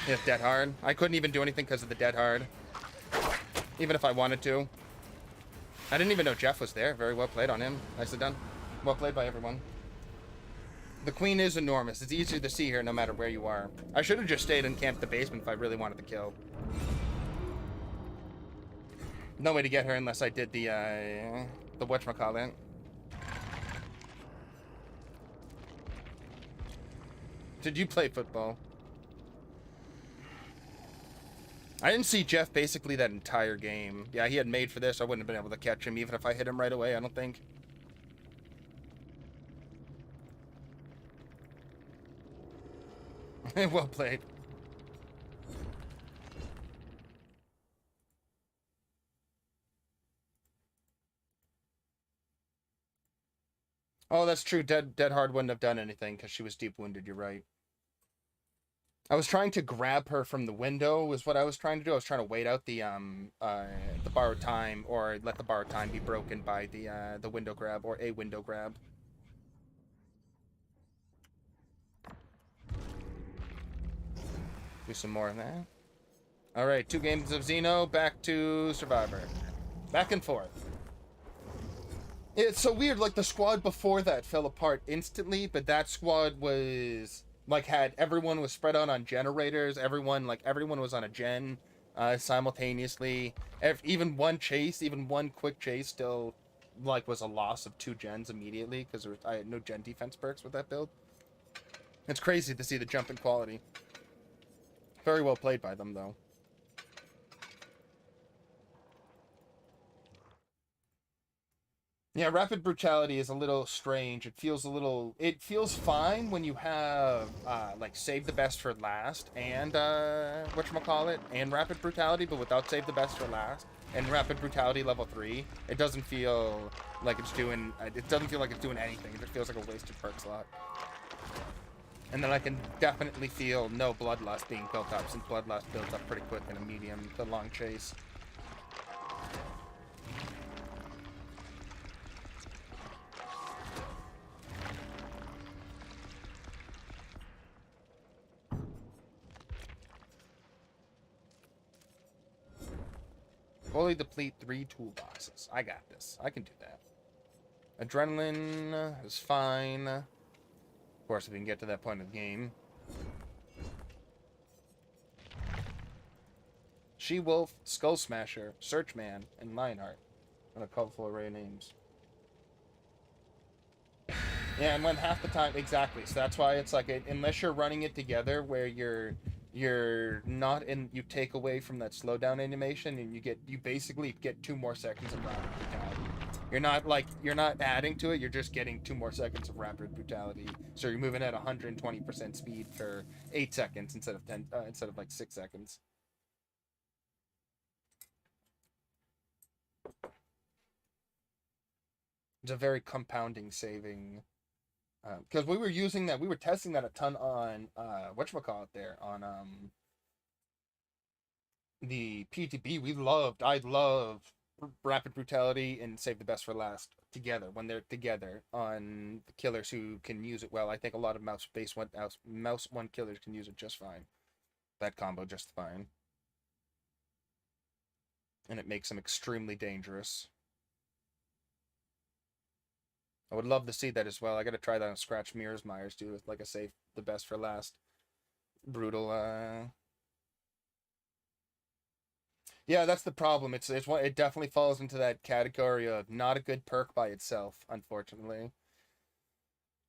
He has Dead Hard. I couldn't even do anything because of the Dead Hard. Even if I wanted to. I didn't even know Jeff was there. Very well played on him. Nicely done. Well played by everyone. The queen is enormous. It's easier to see her no matter where you are. I should have just stayed and camped the basement if I really wanted to kill. No way to get her unless I did the whatchamacallit. Did you play football? I didn't see Jeff basically that entire game. Yeah, he had made for this. I wouldn't have been able to catch him even if I hit him right away, I don't think. Well played. Oh, that's true. Dead Hard wouldn't have done anything because she was deep wounded. You're right. I was trying to grab her from the window was what I was trying to do. I was trying to wait out the borrowed time or let the borrowed time be broken by the window grab or a window grab. Do some more of that. All right, 2 games of Xeno, back to Survivor. Back and forth. It's so weird, like the squad before that fell apart instantly, but that squad was like everyone was spread out on generators, everyone was on a gen simultaneously. Even one quick chase still like was a loss of 2 gens immediately because I had no gen defense perks with that build. It's crazy to see the jump in quality. Very well played by them though. Yeah, rapid brutality is a little strange. It feels fine when you have like save the best for last and whatchamacallit and rapid brutality, but without save the best for last and rapid brutality level 3, it doesn't feel like it's doing anything. It just feels like a wasted perk slot. And then I can definitely feel no bloodlust being built up, since bloodlust builds up pretty quick in a medium to long chase. Fully deplete 3 toolboxes. I got this. I can do that. Adrenaline is fine. Of course, if we can get to that point of the game. She-Wolf, Skull Smasher, Searchman, and Lionheart. And a colorful array of names. Yeah, and when half the time... Exactly. So that's why it's like... unless you're running it together where you're not in... You take away from that slowdown animation and you basically get 2 more seconds of rapid brutality. You're not adding to it, you're just getting 2 more seconds of rapid brutality. So you're moving at 120% speed for 8 seconds instead of like 6 seconds. It's a very compounding saving. Because we were testing that a ton on whatchamacallit there on the PTB. I love rapid brutality and save the best for last together when they're together on the killers who can use it well. I think a lot of mouse one killers can use it just fine. That combo just fine. And it makes them extremely dangerous. I would love to see that as well. I gotta try that on Scratch Mirrors Myers too, with like a save the best for last brutal Yeah, that's the problem. It definitely falls into that category of not a good perk by itself, unfortunately.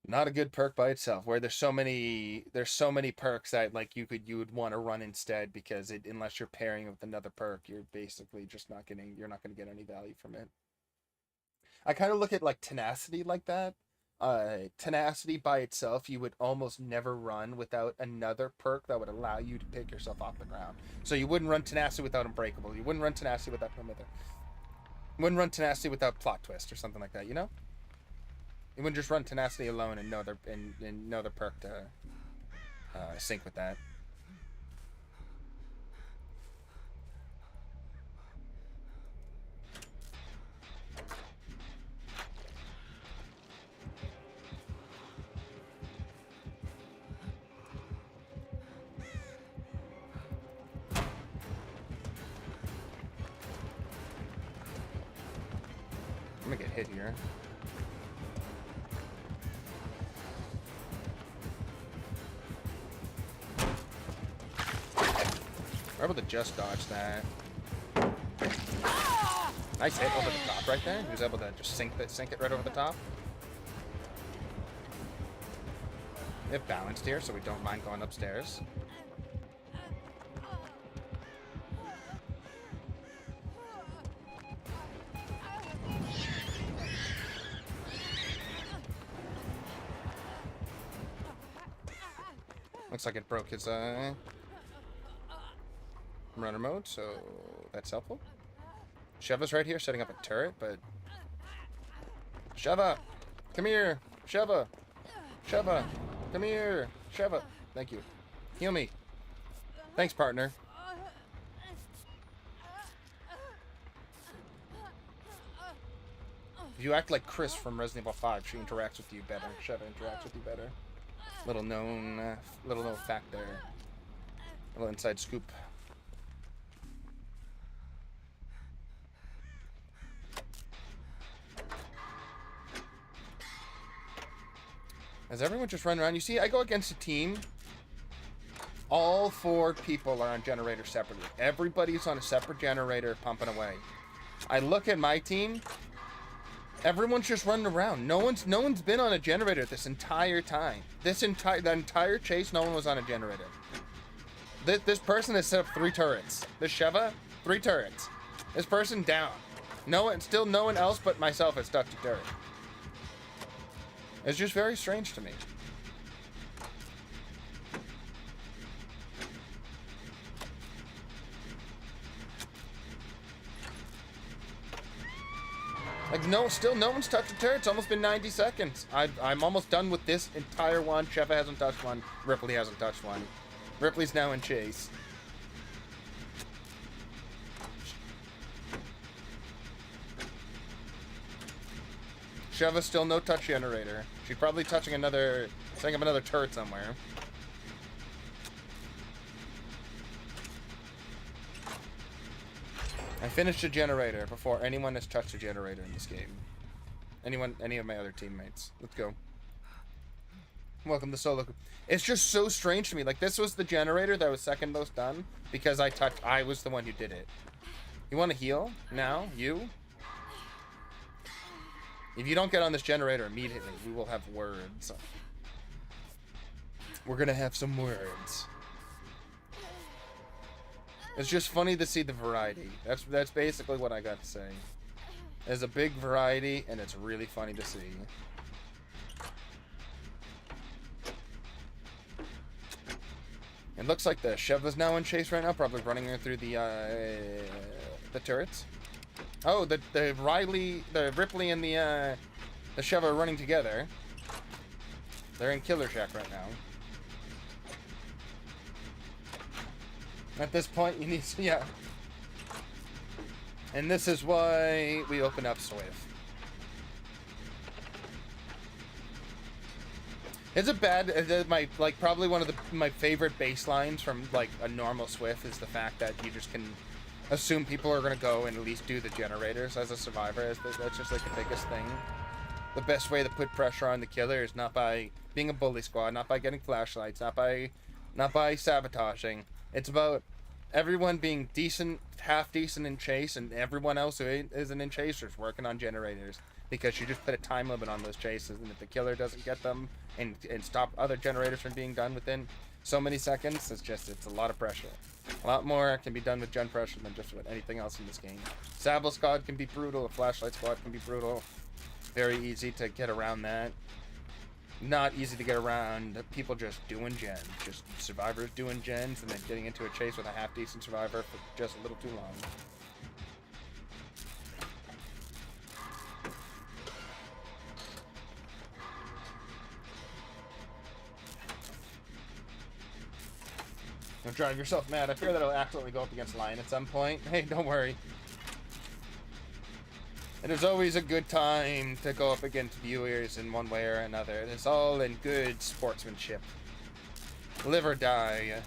Not a good perk by itself. Where there's so many perks that like you would want to run instead, because unless you're pairing with another perk, you're basically just you're not going to get any value from it. I kind of look at like tenacity like that. Tenacity by itself, you would almost never run without another perk that would allow you to pick yourself off the ground. So you wouldn't run tenacity without unbreakable. You wouldn't run tenacity without perimeter. You wouldn't run tenacity without plot twist or something like that. You know, you wouldn't just run tenacity alone and know their perk to sync with that. I'm gonna get hit here. We're able to just dodge that. Nice hit over the top right there. He was able to just sink it right over the top. We have balanced here, so we don't mind going upstairs. Looks like it broke his runner mode, so that's helpful. Sheva's right here setting up a turret, but Sheva, come here. Sheva, come here. Sheva, thank you. Heal me. Thanks, partner. If you act like Chris from Resident Evil 5, she interacts with you better. Sheva interacts with you better. Little known fact there. Little inside scoop. As everyone just run around, you see, I go against a team. All 4 people are on generators separately. Everybody's on a separate generator pumping away. I look at my team. Everyone's just running around. No one's been on a generator this entire time. The entire chase, no one was on a generator. This person has set up 3 turrets. This Sheva, 3 turrets. This person down. No one else but myself has touched a turret. It's just very strange to me. Like, no one's touched a turret. It's almost been 90 seconds. I'm almost done with this entire one. Sheva hasn't touched one. Ripley hasn't touched one. Ripley's now in chase. Sheva's still no touch generator. She's probably setting up another turret somewhere. I finished a generator before anyone has touched a generator in this game. Any of my other teammates. Let's go. Welcome to solo. It's just so strange to me. Like, this was the generator that was second most done because I was the one who did it. You want to heal now? You? If you don't get on this generator immediately, we will have words. We're gonna have some words. It's just funny to see the variety. That's basically what I got to say. There's a big variety, and it's really funny to see. It looks like the Sheva's now in chase right now, probably running her through the turrets. Oh, the Ripley, and the Sheva are running together. They're in Killer Shack right now. At this point, you need to, yeah. And this is why we open up Swift. It's a bad, probably one of my favorite baselines from, like, a normal Swift is the fact that you just can assume people are going to go and at least do the generators as a survivor. That's just, like, the biggest thing. The best way to put pressure on the killer is not by being a bully squad, not by getting flashlights, not by sabotaging. It's about everyone being decent, half decent in chase, and everyone else who isn't in chasers working on generators. because you just put a time limit on those chases, and if the killer doesn't get them and stop other generators from being done within so many seconds, it's a lot of pressure. A lot more can be done with gen pressure than just with anything else in this game. Sabble squad can be brutal, a flashlight squad can be brutal. Very easy to get around that. Not easy to get around people just doing gens, just survivors doing gens and then getting into a chase with a half-decent survivor for just a little too long. Don't drive yourself mad. I fear that I'll accidentally go up against Lion at some point. Hey, don't worry. It is always a good time to go up against viewers in one way or another. It's all in good sportsmanship. Live or die.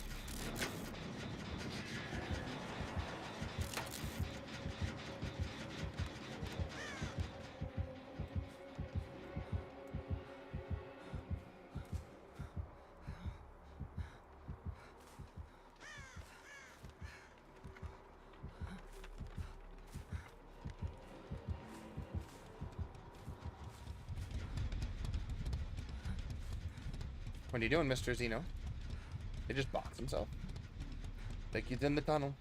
What are you doing, Mr. Xeno? He just boxed himself. Think he's in the tunnel.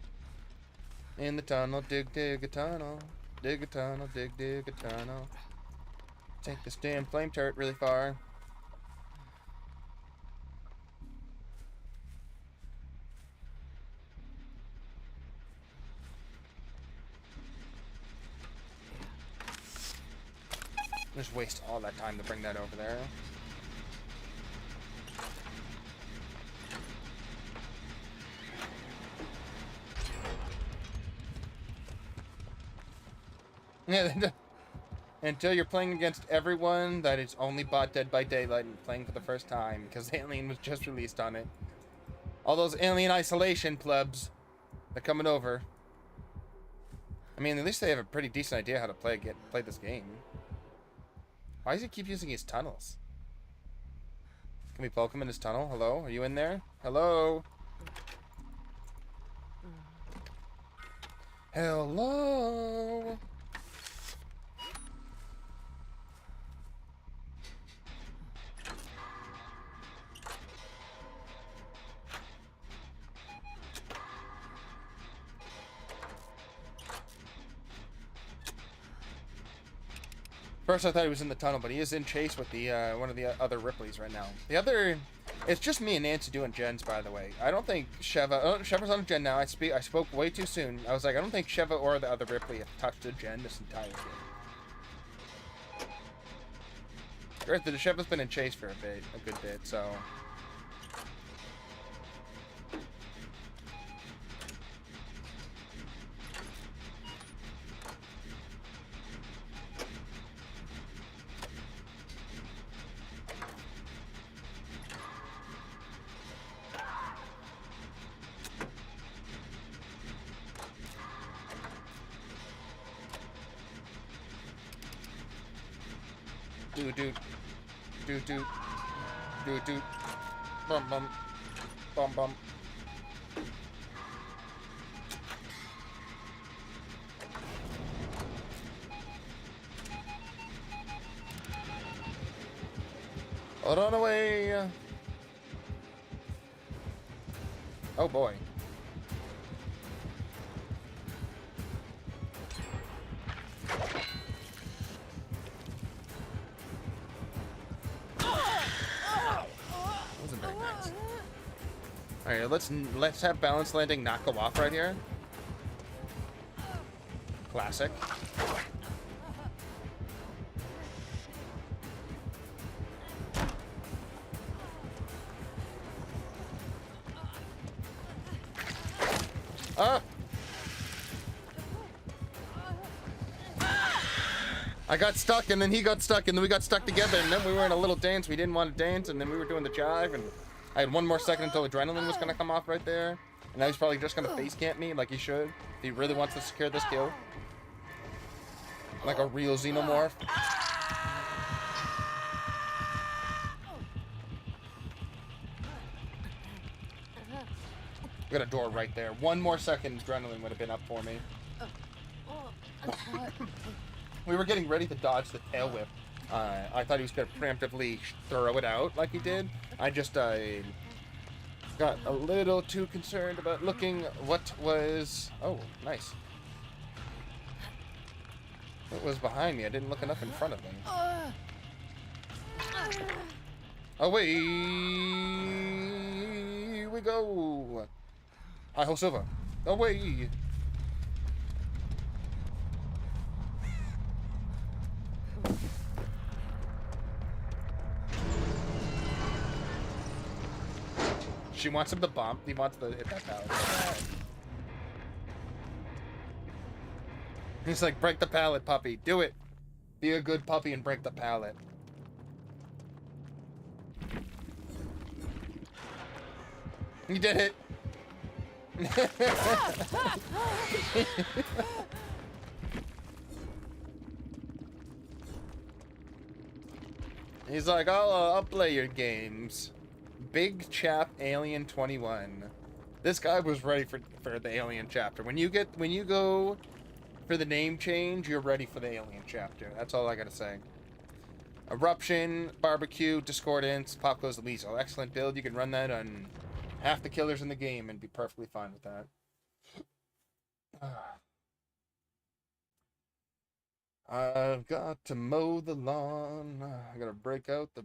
In the tunnel, dig, dig a tunnel. Dig a tunnel, dig, dig a tunnel. Take this damn flame turret really far. Just waste all that time to bring that over there. Yeah, until you're playing against everyone that is only bought Dead by Daylight and playing for the first time, because Alien was just released on it. All those Alien Isolation plebs, they're coming over. I mean, at least they have a pretty decent idea how to play this game. Why does he keep using his tunnels? Can we poke him in his tunnel? Hello? Are you in there? Hello? Hello? First I thought he was in the tunnel, but he is in chase with the one of the other Ripleys right now. The other, it's just me and Nancy doing gens, by the way. I don't think Sheva, oh, Sheva's on a gen now. I spoke way too soon. I was like, I don't think Sheva or the other Ripley have touched a gen this entire game. The Sheva's been in chase for a good bit, so. Do bum bum bum bum. Run away! Oh boy. Alright, let's have balance landing not go off right here. Classic. Ah! I got stuck, and then he got stuck, and then we got stuck together, and then we were in a little dance. We didn't want to dance, and then we were doing the jive, and I had one more second until adrenaline was going to come off right there. And now he's probably just going to face camp me like he should. If he really wants to secure this kill. Like a real Xenomorph. We got a door right there. One more second, adrenaline would have been up for me. We were getting ready to dodge the tail whip. I thought he was going to preemptively throw it out like he did. I just got a little too concerned about looking what was... Oh, nice. What was behind me? I didn't look enough in front of me. Away we go. Hi-ho, Silva. Away. She wants him to bump. He wants to hit that pallet. He's like, break the pallet, puppy. Do it. Be a good puppy and break the pallet. You did it. He's like, I'll play your games. Big Chap Alien 21. This guy was ready for the Alien chapter. When you go for the name change, you're ready for the Alien chapter. That's all I gotta say. Eruption, Barbecue, Discordance, Pop Goes the Weasel. Excellent build. You can run that on half the killers in the game and be perfectly fine with that. I've got to mow the lawn. I gotta break out the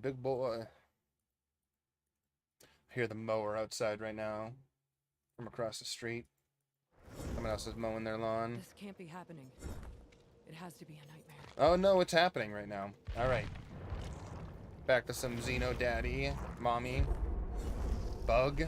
big boy. I hear the mower outside right now from across the street. Someone else is mowing their lawn.
This can't be happening. It has to be a nightmare.
Oh no, it's happening right now. Alright. Back to some Xeno Daddy, Mommy, Bug.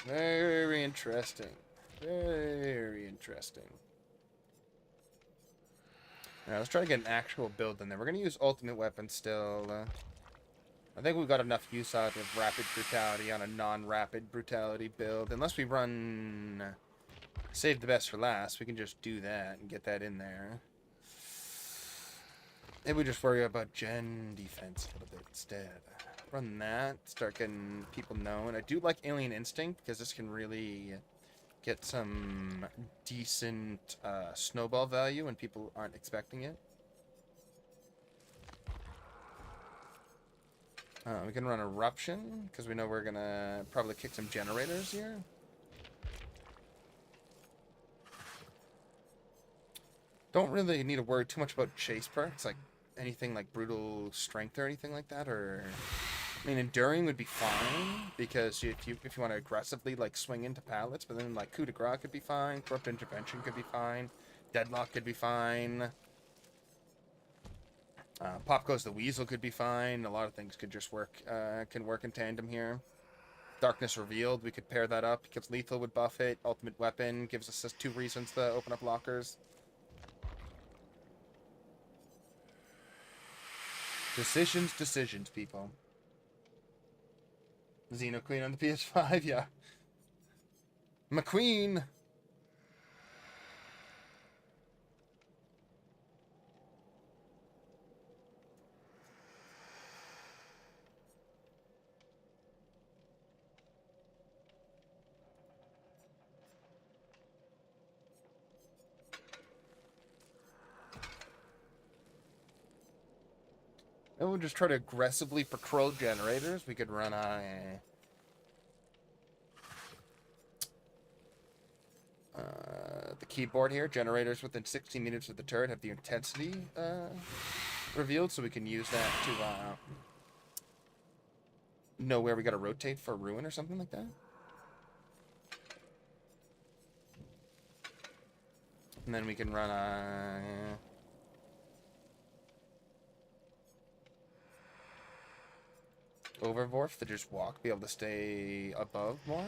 Very interesting. Very interesting. Alright, let's try to get an actual build in there. We're going to use ultimate weapons still. I think we've got enough use out of rapid brutality on a non-rapid brutality build. Unless we run... Save the best for last. We can just do that and get that in there. Maybe we just worry about gen defense a little bit instead. Run that. Start getting people known. I do like Alien Instinct because this can really get some decent snowball value when people aren't expecting it. We can run Eruption because we know we're going to probably kick some generators here. Don't really need to worry too much about chase perks, like anything like brutal strength or anything like that, or... I mean, enduring would be fine, because if you want to aggressively, like, swing into pallets, but then, like, coup de grace could be fine, corrupt intervention could be fine, deadlock could be fine, Pop Goes the Weasel could be fine, a lot of things could just work, can work in tandem here. Darkness Revealed, we could pair that up, because lethal would buff it, ultimate weapon gives us 2 reasons to open up lockers. Decisions, people. Xeno Queen on the PS5, yeah. McQueen! And we'll just try to aggressively patrol generators. We could run the keyboard here. Generators within 60 meters of the turret have the intensity revealed, so we can use that to know where we gotta rotate for ruin or something like that. And then we can run Overvorf to just walk, be able to stay above more.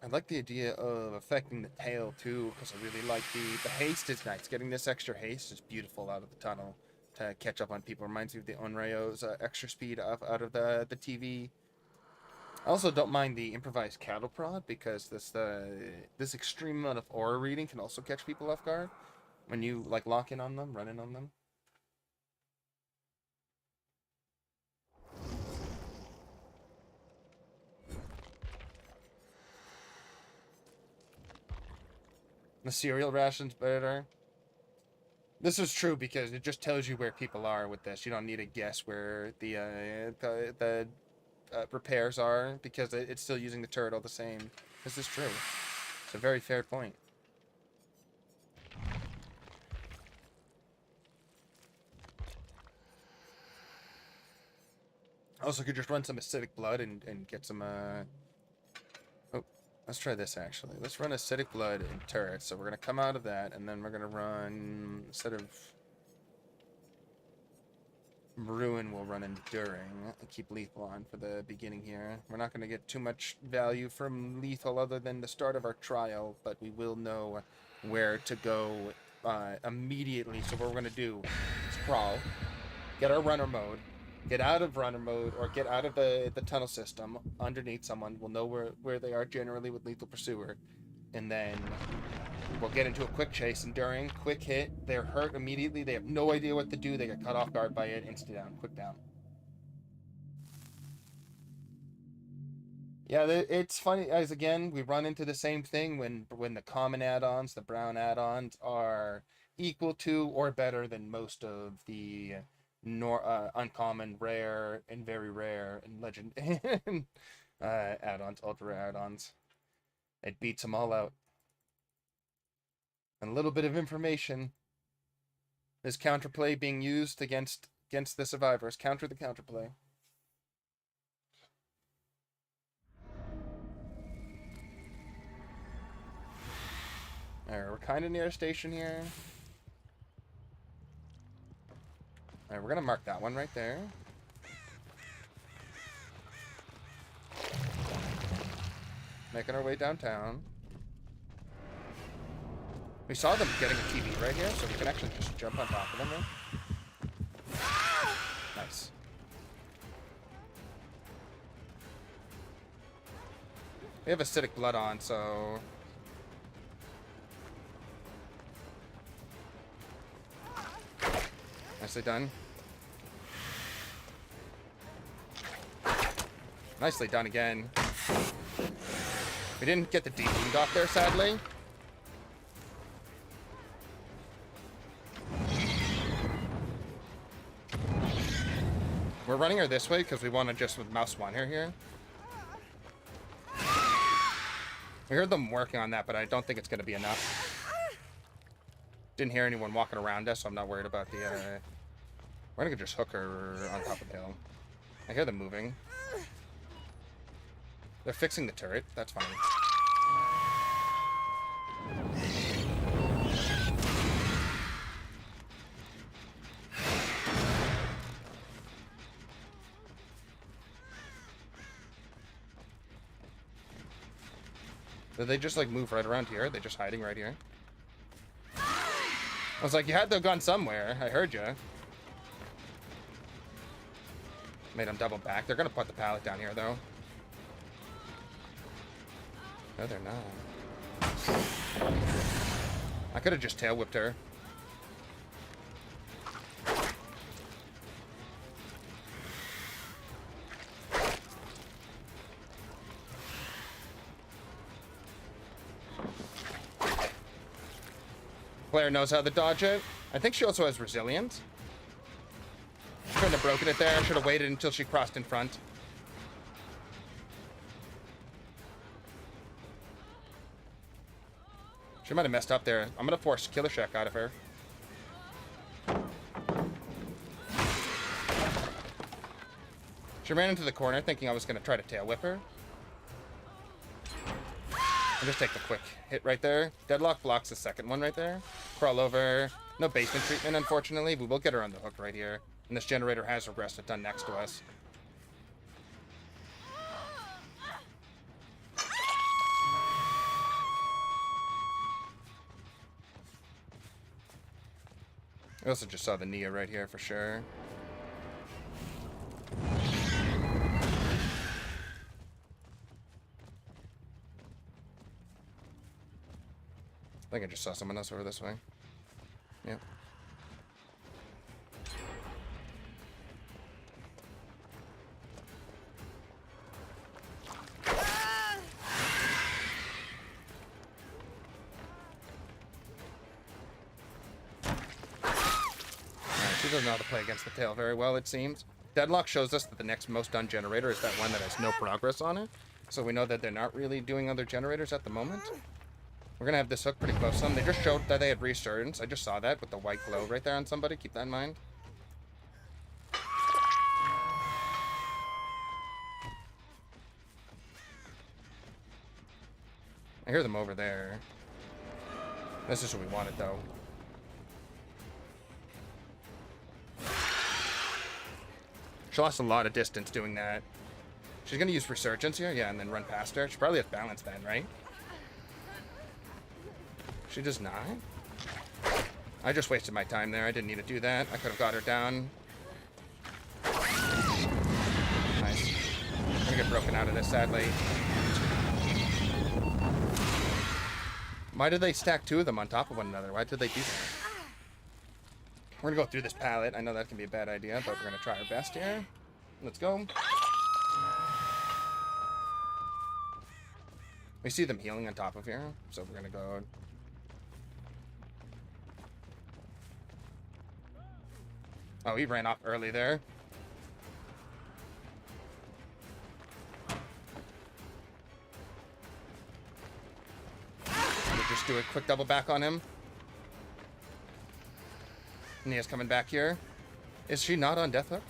I like the idea of affecting the tail too, because I really like the haste is nice. Getting this extra haste is beautiful out of the tunnel to catch up on people. Reminds me of the Onryo's extra speed out of the TV I also don't mind the improvised cattle prod because this extreme amount of aura reading can also catch people off guard when you like lock in on them, run in on them. The cereal ration's better. This is true because it just tells you where people are with this. You don't need to guess where the repairs are because it's still using the turret all the same. This is true. It's a very fair point. Also, could just run some acidic blood and get some Oh, let's try this actually. Let's run acidic blood and turrets. So we're gonna come out of that, and then we're gonna run, instead of ruin, we'll run enduring and keep lethal on for the beginning here. We're not gonna get too much value from lethal other than the start of our trial, but we will know where to go immediately. So what we're gonna do is crawl, get our runner mode, get out of runner mode, or get out of the tunnel system underneath someone. We'll know where they are generally with lethal pursuer, and then we'll get into a quick chase. Enduring, quick hit, they're hurt immediately, they have no idea what to do, they get caught off guard by it, instant down, quick down. Yeah, it's funny, as again, we run into the same thing when the common add-ons, the brown add-ons, are equal to or better than most of the uncommon, rare, and very rare, and legend add-ons, ultra rare add-ons. It beats them all out. And a little bit of information. Is counterplay being used against the survivors? Counter the counterplay. Alright, we're kind of near a station here. Alright, we're gonna mark that one right there. Making our way downtown. We saw them getting a TV right here, so we can actually just jump on top of them here. Nice. We have acidic blood on, so... Nicely done. Nicely done again. We didn't get the dewound off there, sadly. We're running her this way because we want to just with mouse one here. We heard them working on that, but I don't think it's going to be enough. Didn't hear anyone walking around us, so I'm not worried about the... We're going to just hook her on top of the hill. I hear them moving. They're fixing the turret. That's fine. Did they just, like, move right around here? Are they just hiding right here? I was like, you had to have gone somewhere. I heard you. Made them double back. They're gonna put the pallet down here, though. No, they're not. I could have just tail whipped her. Claire knows how to dodge it. I think she also has resilience. Shouldn't have broken it there. Should have waited until she crossed in front. She might have messed up there. I'm gonna force Killer Shack out of her. She ran into the corner thinking I was gonna try to tail whip her. I'll just take the quick hit right there. Deadlock blocks the second one right there. Crawl over. No basement treatment, unfortunately. We will get her on the hook right here. And this generator has regressed a ton next to us. I also just saw the Nia right here for sure. I think I just saw someone else over this way. Yep. She doesn't know how to play against the tail very well, it seems. Deadlock shows us that the next most done generator is that one that has no progress on it. So we know that they're not really doing other generators at the moment. We're going to have this hook pretty close to them. They just showed that they had resurgence. I just saw that with the white glow right there on somebody. Keep that in mind. I hear them over there. This is what we wanted, though. She lost a lot of distance doing that. She's going to use resurgence here, yeah, and then run past her. She probably has balance then, right? She does not. I just wasted my time there. I didn't need to do that. I could have got her down. Nice. I'm going to get broken out of this, sadly. Why did they stack two of them on top of one another? Why did they do that? We're going to go through this pallet. I know that can be a bad idea, but we're going to try our best here. Let's go. We see them healing on top of here, so we're going to go... Oh, he ran off early there. We'll just do a quick double back on him. Nia's coming back here. Is she not on death hook?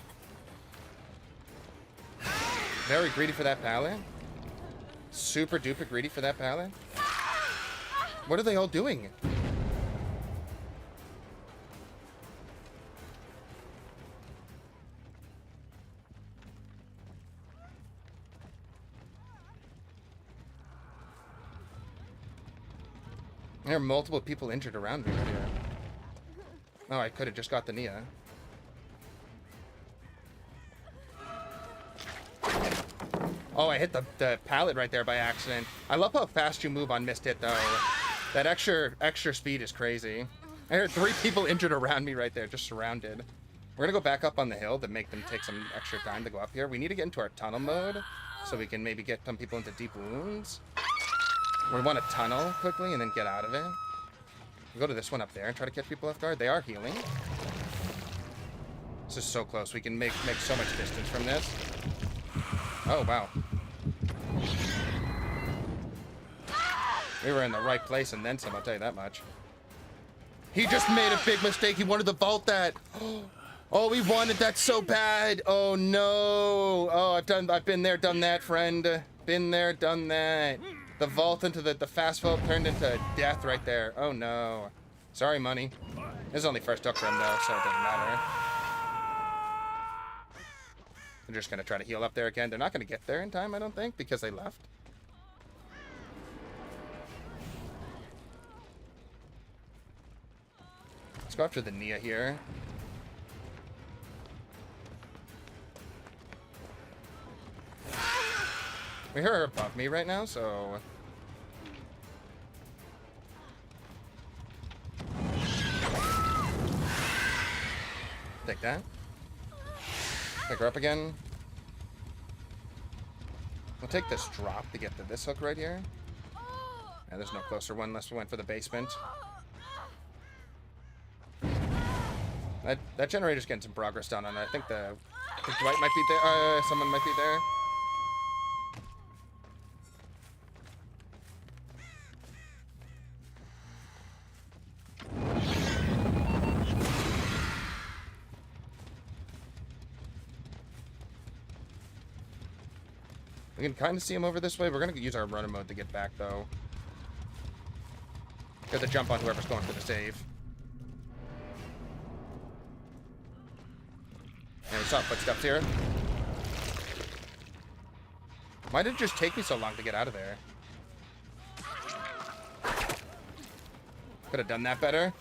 Very greedy for that pallet. Super duper greedy for that pallet. What are they all doing? There are multiple people injured around me right here. Oh, I could have just got the Nia. Oh, I hit the pallet right there by accident. I love how fast you move on missed hit, though. That extra speed is crazy. I heard 3 people injured around me right there, just surrounded. We're gonna go back up on the hill to make them take some extra time to go up here. We need to get into our tunnel mode so we can maybe get some people into deep wounds. We want to tunnel quickly and then get out of it. We'll go to this one up there and try to catch people off guard. They are healing. This is so close. We can make so much distance from this. Oh, wow. We were in the right place and then some, I'll tell you that much. He just made a big mistake. He wanted to vault that. Oh, he wanted that so bad. Oh, no. Oh, I've been there, done that, friend. Been there, done that. The vault into the fast vault turned into death right there. Oh, no. Sorry, money. This is only first hook for him, though, so it doesn't matter. They're just going to try to heal up there again. They're not going to get there in time, I don't think, because they left. Let's go after the Nia here. We hear her above me right now, so... Take that. Pick her up again. We'll take this drop to get to this hook right here. Yeah, there's no closer one unless we went for the basement. That generator's getting some progress done on it. I think Dwight might be there. Someone might be there. We can kind of see him over this way. We're going to use our runner mode to get back, though. Got to jump on whoever's going for the save. And we saw footsteps here. Why did it just take me so long to get out of there? Could have done that better.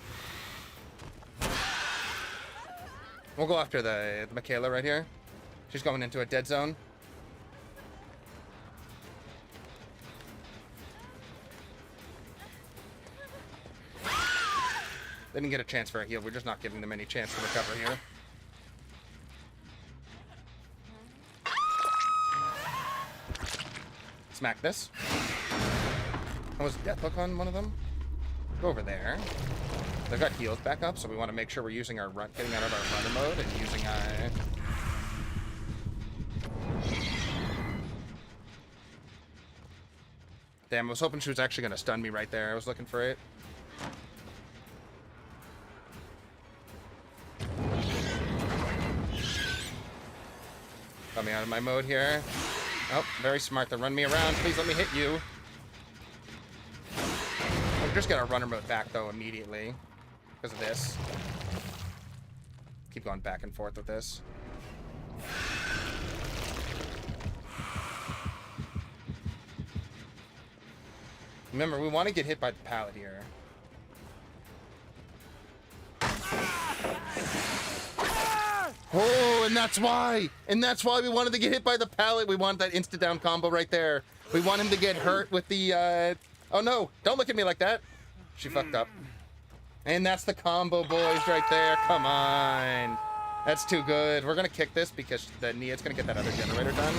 We'll go after the Michaela right here. She's going into a dead zone. They didn't get a chance for a heal. We're just not giving them any chance to recover here. Smack this. That was a death hook on one of them. Go over there. They've got heals back up, so we want to make sure we're using our run, getting out of our runner mode and using our... Damn, I was hoping she was actually going to stun me right there. I was looking for it. Got me out of my mode here. Oh, very smart to run me around. Please let me hit you. We're just gonna runner mode back though immediately because of this. Keep going back and forth with this. Remember, we want to get hit by the pallet here. Oh, and that's why! And that's why we wanted to get hit by the pallet. We want that insta-down combo right there. We want him to get hurt with the, Oh no, don't look at me like that. She fucked up. And that's the combo, boys, right there. Come on. That's too good. We're gonna kick this because the Nia's gonna get that other generator done.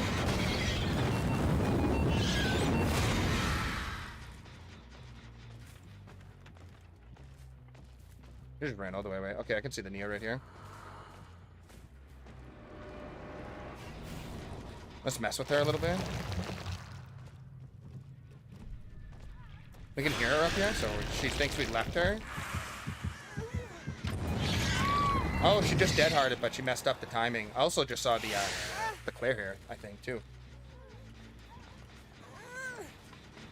He just ran all the way away. Okay, I can see the Nia right here. Let's mess with her a little bit. We can hear her up here, so she thinks we left her. Oh, she just dead-hearted, but she messed up the timing. I also just saw the Claire here, I think, too.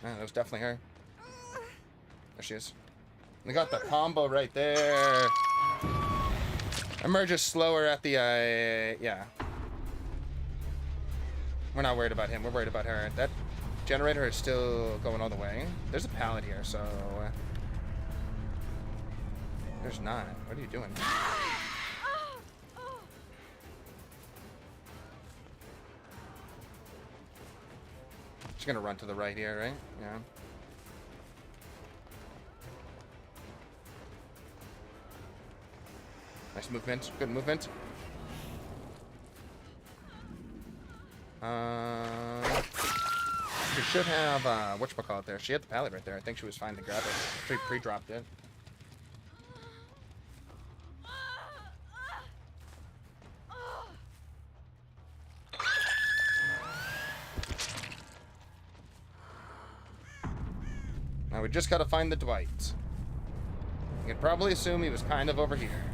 That was definitely her. There she is. We got the combo right there. Emerges slower at the, yeah. We're not worried about him. We're worried about her. That generator is still going all the way. There's a pallet here, so... There's not. What are you doing? She's gonna run to the right here, right? Yeah. Nice movement. Good movement. She should have, whatchamacallit there. She had the pallet right there. I think she was fine to grab it. She pre-dropped it. Now we just gotta find the Dwight. You can probably assume he was kind of over here.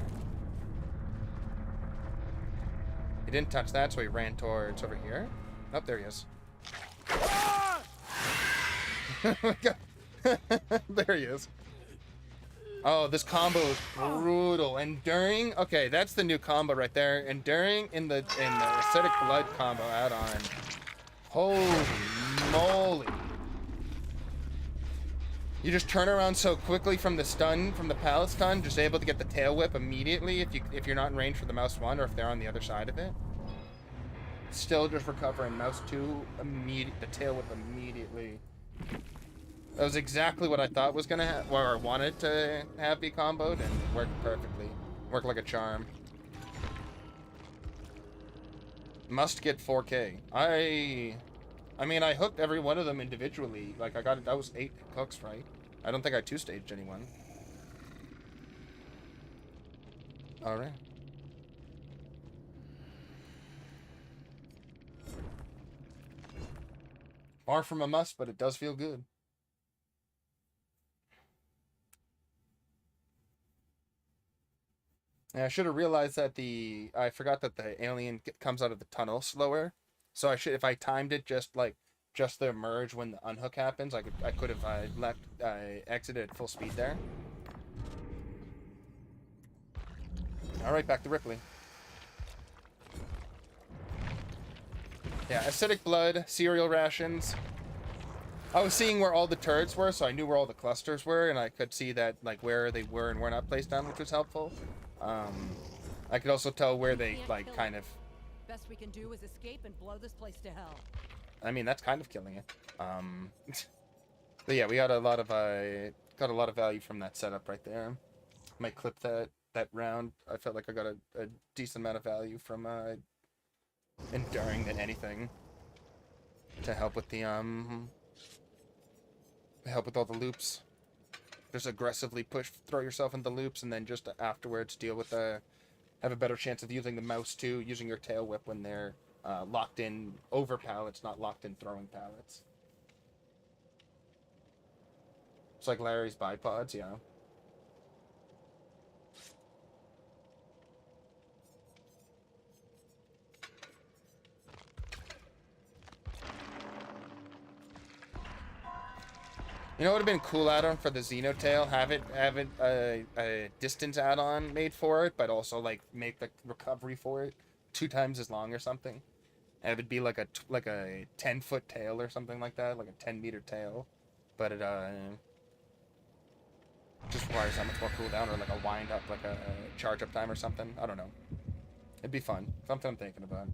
He didn't touch that, so he ran towards over here. Oh, there he is. There he is. Oh, this combo is brutal. Enduring. Okay, that's the new combo right there. Enduring in the acidic blood combo add-on. Holy moly! You just turn around so quickly from the stun, from the pallet stun, just able to get the tail whip immediately if you're not in range for the mouse 1 or if they're on the other side of it. Still just recovering mouse 2 the tail whip immediately. That was exactly what I thought was gonna happen, or I wanted to have be comboed, and it worked perfectly. Worked like a charm. Must get 4K. I mean, I hooked every one of them individually. Like, that was 8 hooks, right? I don't think I 2-staged anyone. Alright. Far from a must, but it does feel good. Yeah, I should have realized that I forgot that the alien comes out of the tunnel slower. So if I timed it just the emerge when the unhook happens, I could have exited at full speed there. All right, back to Ripley. Yeah, acidic blood, cereal rations. I was seeing where all the turrets were, so I knew where all the clusters were, and I could see that where they were and were not placed down, which was helpful. I could also tell where they kind of.
Best we can do is escape and blow this place to hell.
I mean, that's kind of killing it. But yeah, we got a lot of value from that setup right there. Might clip that round. I felt like I got a decent amount of value from enduring than anything to help with the help with all the loops. Just aggressively throw yourself into loops, and then just afterwards deal with have a better chance of using the mouse too, using your tail whip when they're locked in over pallets, not locked in throwing pallets. It's like Larry's bipods, yeah. You know what would have been cool add-on for the Xenotail? Have it a distance add-on made for it, but also like make the recovery for it 2 times as long or something. And it would be like a 10-foot tail or something like that, like a 10-meter tail, but it just requires that much more cooldown, or like a wind up, like a charge up time or something. I don't know. It'd be fun. Something I'm thinking about.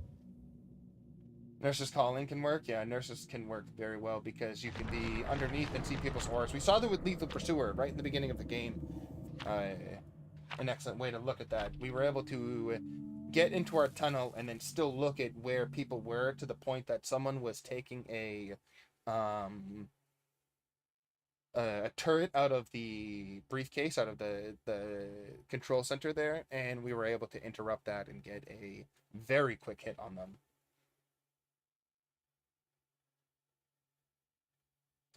Nurse's calling can work? Yeah, nurses can work very well because you can be underneath and see people's auras. We saw that with Lethal Pursuer right in the beginning of the game. An excellent way to look at that. We were able to get into our tunnel and then still look at where people were, to the point that someone was taking a turret out of the briefcase, out of the control center there, and we were able to interrupt that and get a very quick hit on them.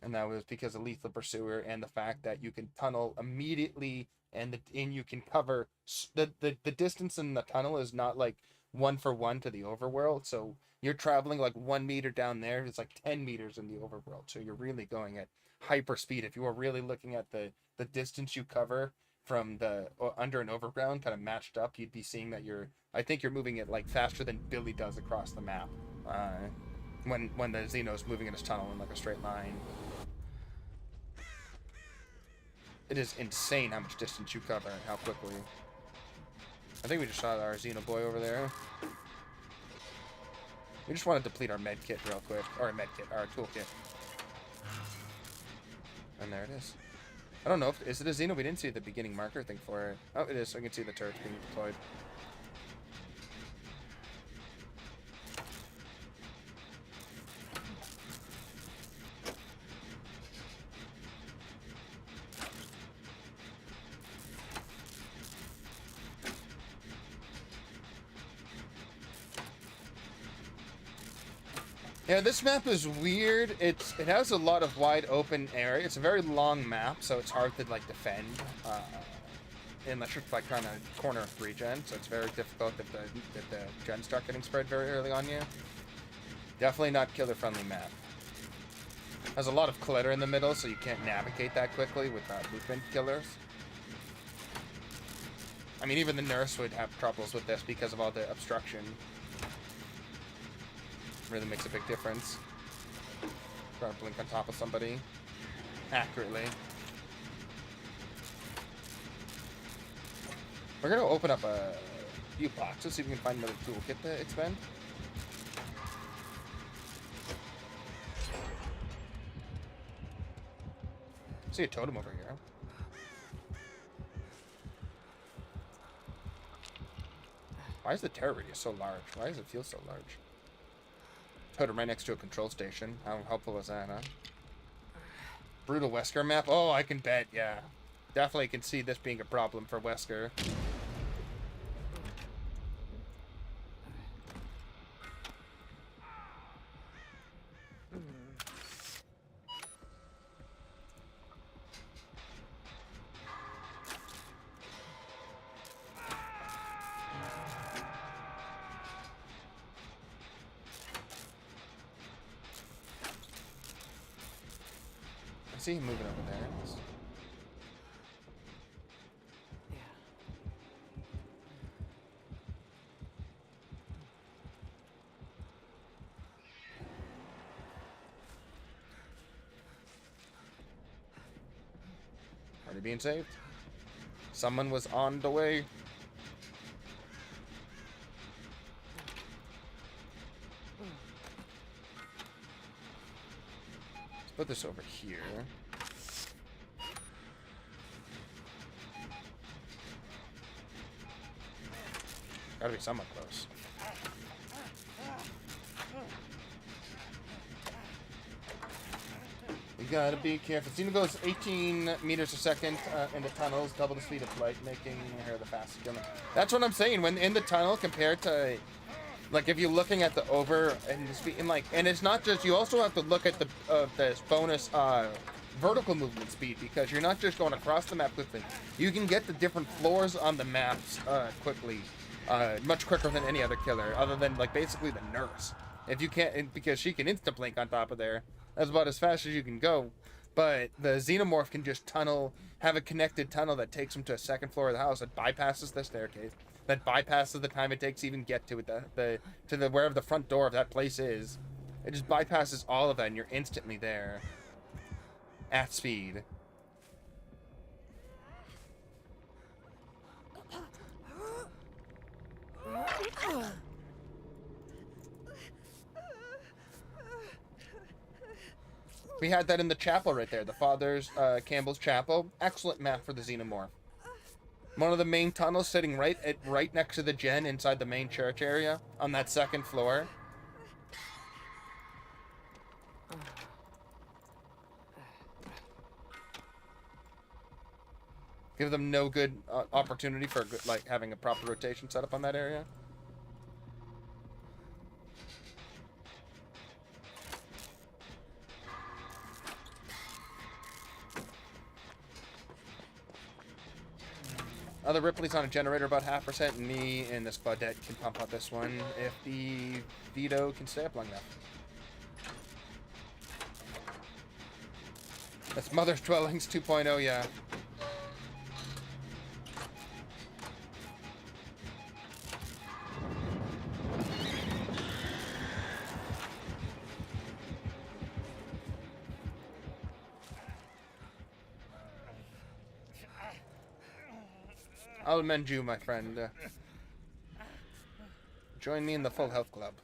And that was because of Lethal Pursuer and the fact that you can tunnel immediately, and you can cover the distance in the tunnel is not like 1-for-1 to the overworld. So you're traveling like 1 meter down there, it's like 10 meters in the overworld. So you're really going at hyper speed. If you were really looking at the distance you cover from the under and overground kind of matched up, you'd be seeing that I think you're moving it like faster than Billy does across the map. When the Xeno's moving in his tunnel in like a straight line. It is insane how much distance you cover and how quickly. I think we just saw our Xeno boy over there. We just want to deplete our med kit real quick. Or our med kit, our toolkit. And there it is. I don't know is it a Xeno? We didn't see the beginning marker thing for it. Oh, it is. So I can see the turrets being deployed. Yeah, this map is weird. It has a lot of wide open area. It's a very long map, so it's hard to like defend unless you're like trying to corner 3-gen. So it's very difficult if the gens start getting spread very early on you. Definitely not killer-friendly map. Has a lot of clutter in the middle, so you can't navigate that quickly with movement killers. I mean, even the nurse would have troubles with this because of all the obstruction. Really makes a big difference. Try to blink on top of somebody accurately. We're gonna open up a few boxes, see if we can find another toolkit to expend. See a totem over here. Why is the terror radius so large? Why does it feel so large? Totem right next to a control station. How helpful is that, huh? Brutal Wesker map? Oh, I can bet, yeah. Definitely can see this being a problem for Wesker. I see him moving over there. Are they being saved? Someone was on the way. Let's put this over here. Gotta be somewhat close. You gotta be careful. Xeno goes 18 meters a second in the tunnels, double the speed of light, making her the fastest gunner. That's what I'm saying. When in the tunnel, compared to, like, if you're looking at the over and the speed, and like, and it's not just. You also have to look at the bonus vertical movement speed, because you're not just going across the map quickly. You can get the different floors on the maps quickly, much quicker than any other killer, other than like basically the nurse. If you can't, because she can instant blink on top of there. That's about as fast as you can go. But the Xenomorph can just have a connected tunnel that takes him to a second floor of the house that bypasses the staircase, that bypasses the time it takes to even get to it, to the wherever the front door of that place is. It just bypasses all of that, and you're instantly there at speed. We had that in the chapel right there, the Father's Campbell's Chapel. Excellent map for the Xenomorph. One of the main tunnels sitting right next to the gen inside the main church area on that second floor. Give them no good opportunity for like having a proper rotation set up on that area. Other Ripley's on a generator about 0.5%, and me and this Claudette can pump out this one if the Vito can stay up long enough. That's Mother's Dwellings 2.0, yeah. I'll amend you, my friend. Join me in the Full Health Club.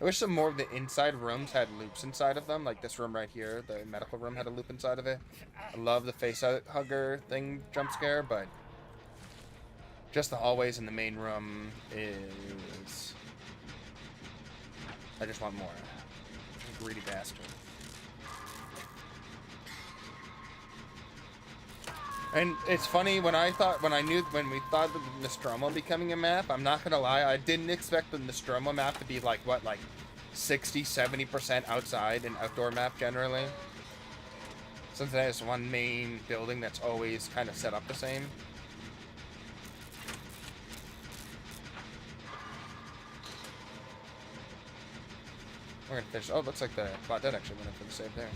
I wish some more of the inside rooms had loops inside of them, like this room right here. The medical room had a loop inside of it. I love the face hugger thing jump scare, but just the hallways in the main room is... I just want more. I'm a greedy bastard. And it's funny, when we thought of the Nostromo becoming a map, I'm not gonna lie, I didn't expect the Nostromo map to be like 60-70% outside and outdoor map generally. Since it has one main building that's always kind of set up the same. We're gonna finish. Oh, looks like the Claudette actually went in for the save there.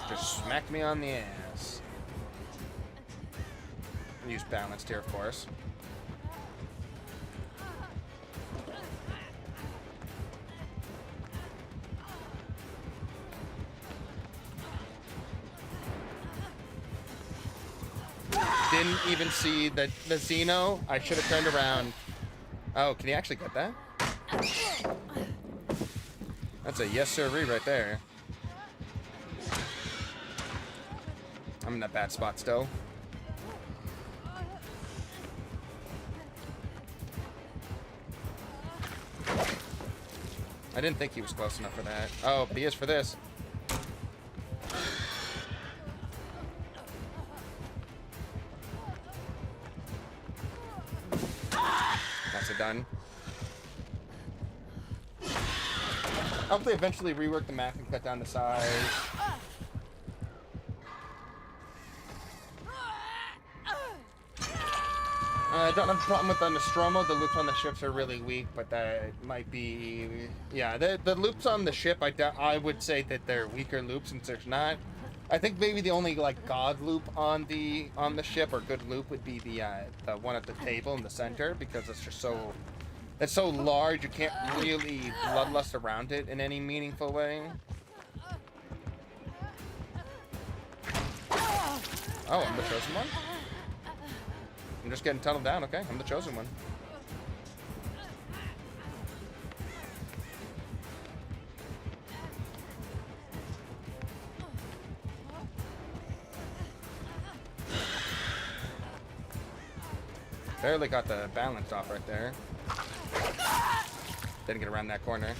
Just smacked me on the ass. Use balanced here, of course. Didn't even see the Xeno. I should have turned around. Oh, can he actually get that? That's a yes sirree right there. I'm in a bad spot still. I didn't think he was close enough for that. Oh, but he is for this. Done. Hopefully eventually rework the map and cut down the size. I don't have a problem with the Nostromo. The loops on the ships are really weak, but that might be... Yeah, the loops on the ship, I would say that they're weaker loops since there's not... I think maybe the only god loop on the ship, or good loop, would be the one at the table in the center, because it's just so large you can't really bloodlust around it in any meaningful way. Oh, I'm the chosen one? I'm just getting tunneled down, okay? I'm the chosen one. Barely got the balance off right there. Didn't get around that corner.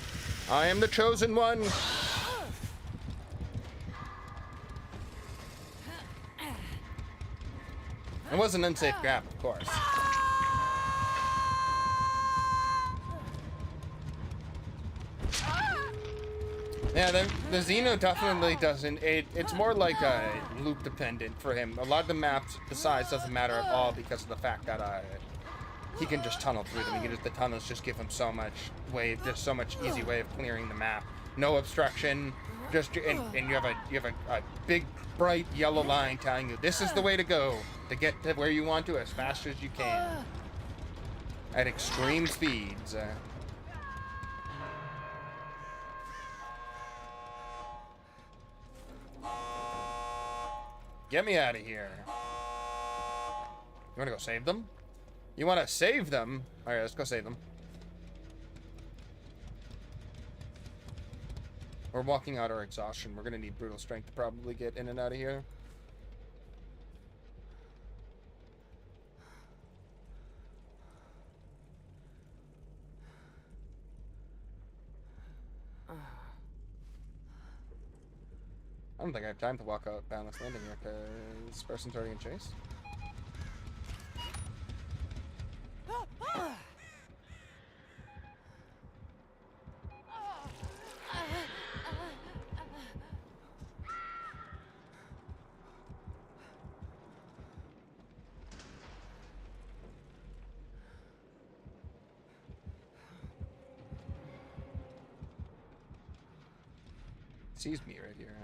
I am the chosen one! It was an unsafe grab, of course. Yeah, the Xeno definitely doesn't. It's more like loop dependent for him. A lot of the maps, the size doesn't matter at all because of the fact that he can just tunnel through them. The tunnels just give him so much just so much easy way of clearing the map. No obstruction. And you have a big bright yellow line telling you this is the way to go to get to where you want to as fast as you can at extreme speeds. Get me out of here. You want to go save them? You want to save them? All right, let's go save them. We're walking out our exhaustion. We're going to need brutal strength to probably get in and out of here. I don't think I have time to walk out Balanced Landing here because this person's already in chase. Sees me right here.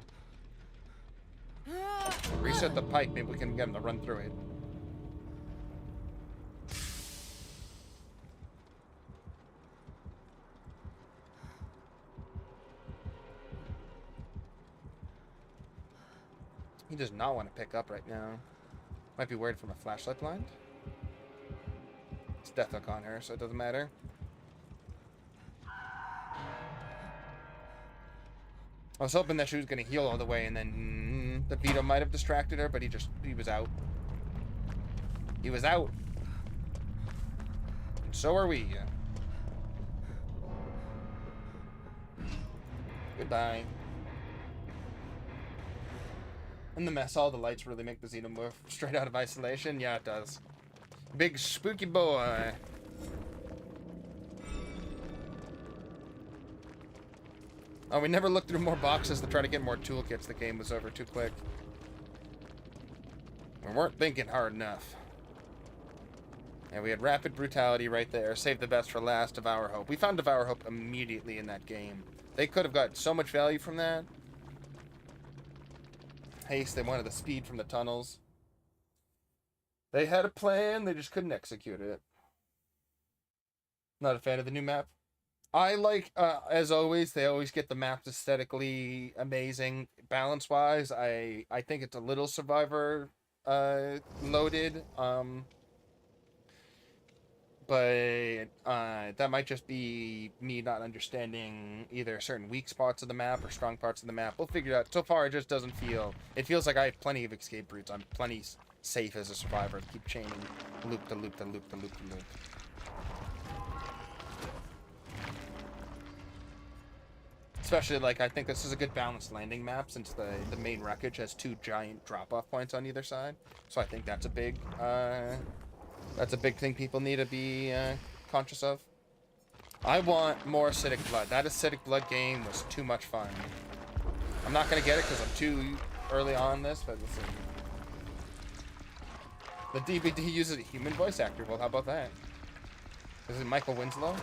Reset the pipe, maybe we can get him to run through it. He does not want to pick up right now. Might be worried from a flashlight blind. It's death hook on her, so it doesn't matter. I was hoping that she was going to heal all the way, and then the Vito might have distracted her, but he was out. He was out. And so are we. Goodbye. And the mess, all the lights really make the Xenomorph straight out of isolation. Yeah, it does. Big spooky boy. Oh, we never looked through more boxes to try to get more toolkits. The game was over too quick. We weren't thinking hard enough. And we had rapid brutality right there. Save the best for last, Devour Hope. We found Devour Hope immediately in that game. They could have got so much value from that. Haste, they wanted the speed from the tunnels. They had a plan, they just couldn't execute it. Not a fan of the new map. I like, as always, they always get the maps aesthetically amazing. Balance-wise, I think it's a little Survivor loaded. But that might just be me not understanding either certain weak spots of the map or strong parts of the map. We'll figure it out. So far, it just doesn't feel... It feels like I have plenty of escape routes. I'm plenty safe as a survivor to keep chaining loop to loop to loop to loop to loop. Especially, like, I think this is a good balanced landing map since the main wreckage has 2 giant drop-off points on either side. So I think that's a big thing people need to be conscious of. I want more Acidic Blood. That Acidic Blood game was too much fun. I'm not going to get it because I'm too early on this, but listen. The DVD uses a human voice actor. Well, how about that? Is it Michael Winslow?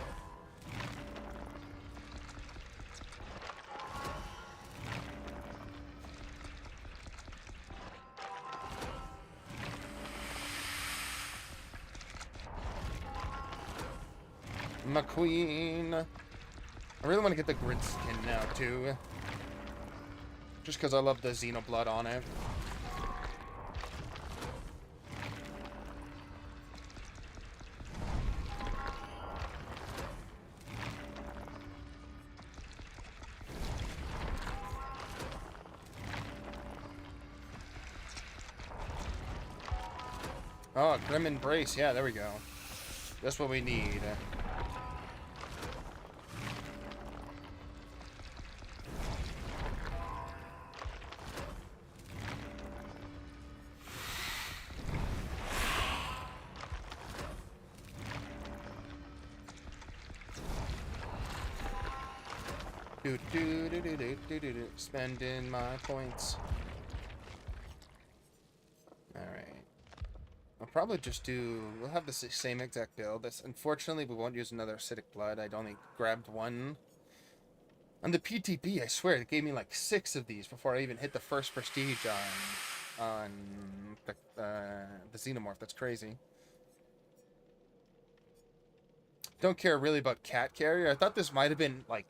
McQueen. I really want to get the grid skin now, too. Just because I love the Xenoblood on it. Oh, Grim Embrace. Yeah, there we go. That's what we need. Spending my points. Alright. I'll probably just do... We'll have the same exact build. Unfortunately, we won't use another acidic blood. I'd only grabbed one. On the PTB, I swear, it gave me like 6 of these before I even hit the first prestige on the Xenomorph. That's crazy. Don't care really about cat carrier. I thought this might have been like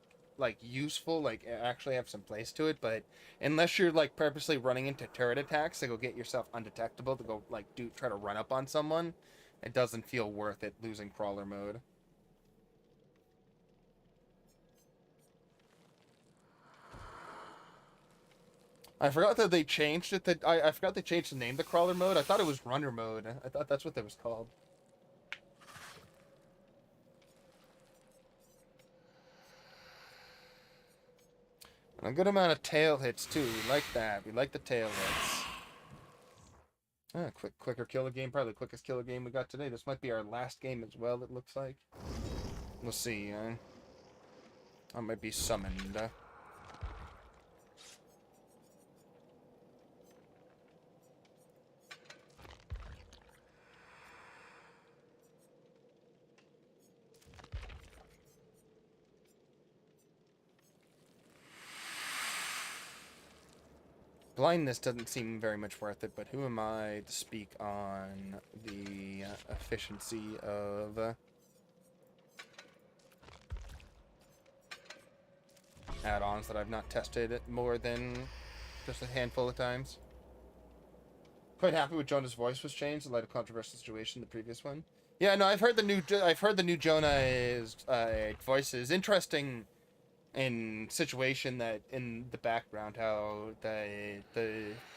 useful, like actually have some place to it, but unless you're like purposely running into turret attacks to go get yourself undetectable to go like try to run up on someone, it doesn't feel worth it losing crawler mode. I forgot that they changed it. I forgot they changed the name to crawler mode. I thought it was runner mode. I thought that's what that was called. And a good amount of tail hits too. We like that. We like the tail hits. Quicker killer game. Probably the quickest killer game we got today. This might be our last game as well, it looks like. We'll see. I might be summoned. Blindness doesn't seem very much worth it, but who am I to speak on the efficiency of add-ons that I've not tested more than just a handful of times. Quite happy with Jonah's voice was changed in light of controversial situation, the previous one. Yeah, no, I've heard the new Jonah's voice is interesting. In situation that in the background, how the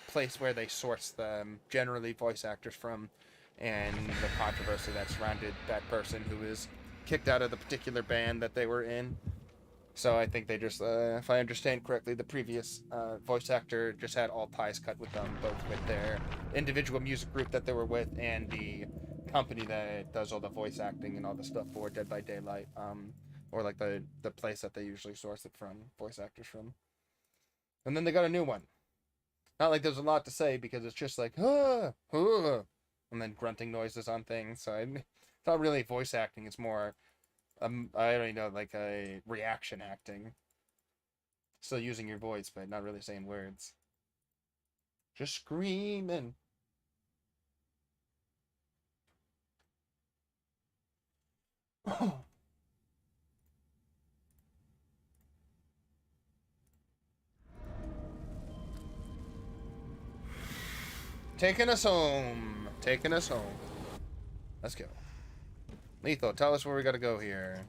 place where they source the generally voice actors from, and the controversy that surrounded that person who was kicked out of the particular band that they were in. So I think they just, if I understand correctly, the previous voice actor just had all ties cut with them, both with their individual music group that they were with and the company that does all the voice acting and all the stuff for Dead by Daylight. Or like the place that they usually source it from, voice actors from. And then they got a new one. Not like there's a lot to say because it's just like, and then grunting noises on things. So it's not really voice acting. It's more, I don't even know, like a reaction acting. Still using your voice, but not really saying words. Just screaming. Taking us home. Taking us home. Let's go. Lethal, tell us where we gotta go here.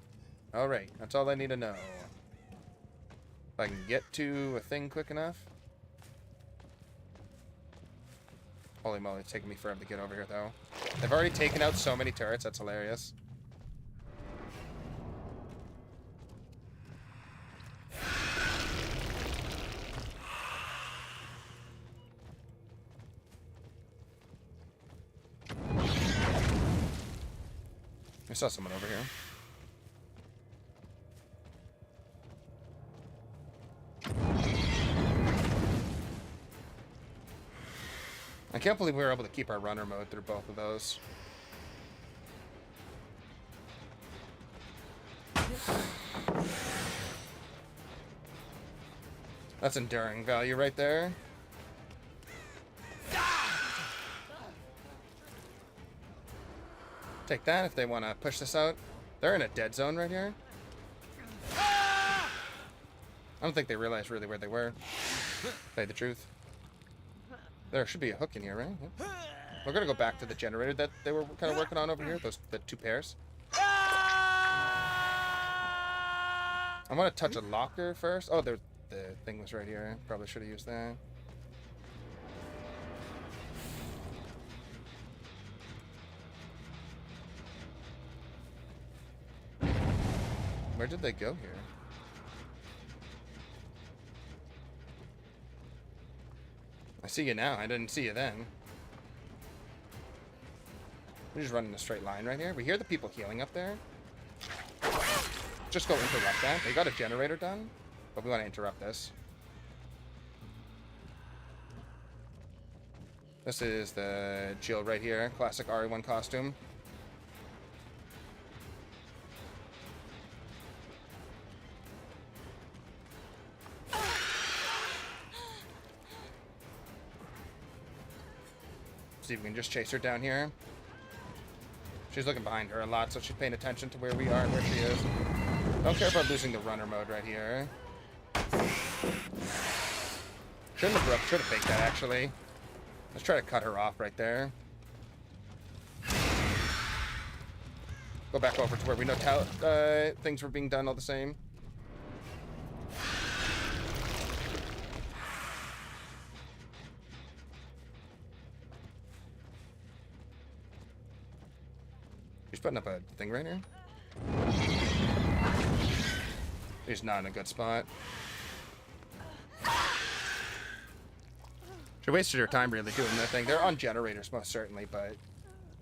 Alright, that's all I need to know. If I can get to a thing quick enough. Holy moly, it's taking me forever to get over here, though. They've already taken out so many turrets, that's hilarious. I saw someone over here. I can't believe we were able to keep our runner mode through both of those. That's enduring value right there. Take that if they want to push this out. They're in a dead zone right here. I don't think they realized really where they were. To tell you the truth. There should be a hook in here, right? Yep. We're gonna go back to the generator that they were kind of working on over here. The 2 pairs. I want to touch a locker first. Oh, the thing was right here. Probably should have used that. Where did they go here? I see you now. I didn't see you then. We're just running a straight line right here. We hear the people healing up there. Just go interrupt that. They got a generator done, but we want to interrupt this. This is the Jill right here. Classic RE1 costume. See if we can just chase her down here. She's looking behind her a lot, so she's paying attention to where we are and where she is. Don't care about losing the runner mode right here. Should have faked that, actually. Let's try to cut her off right there. Go back over to where we know things were being done all the same. He's putting up a thing right here. He's not in a good spot. She wasted her time really doing that thing. They're on generators most certainly, but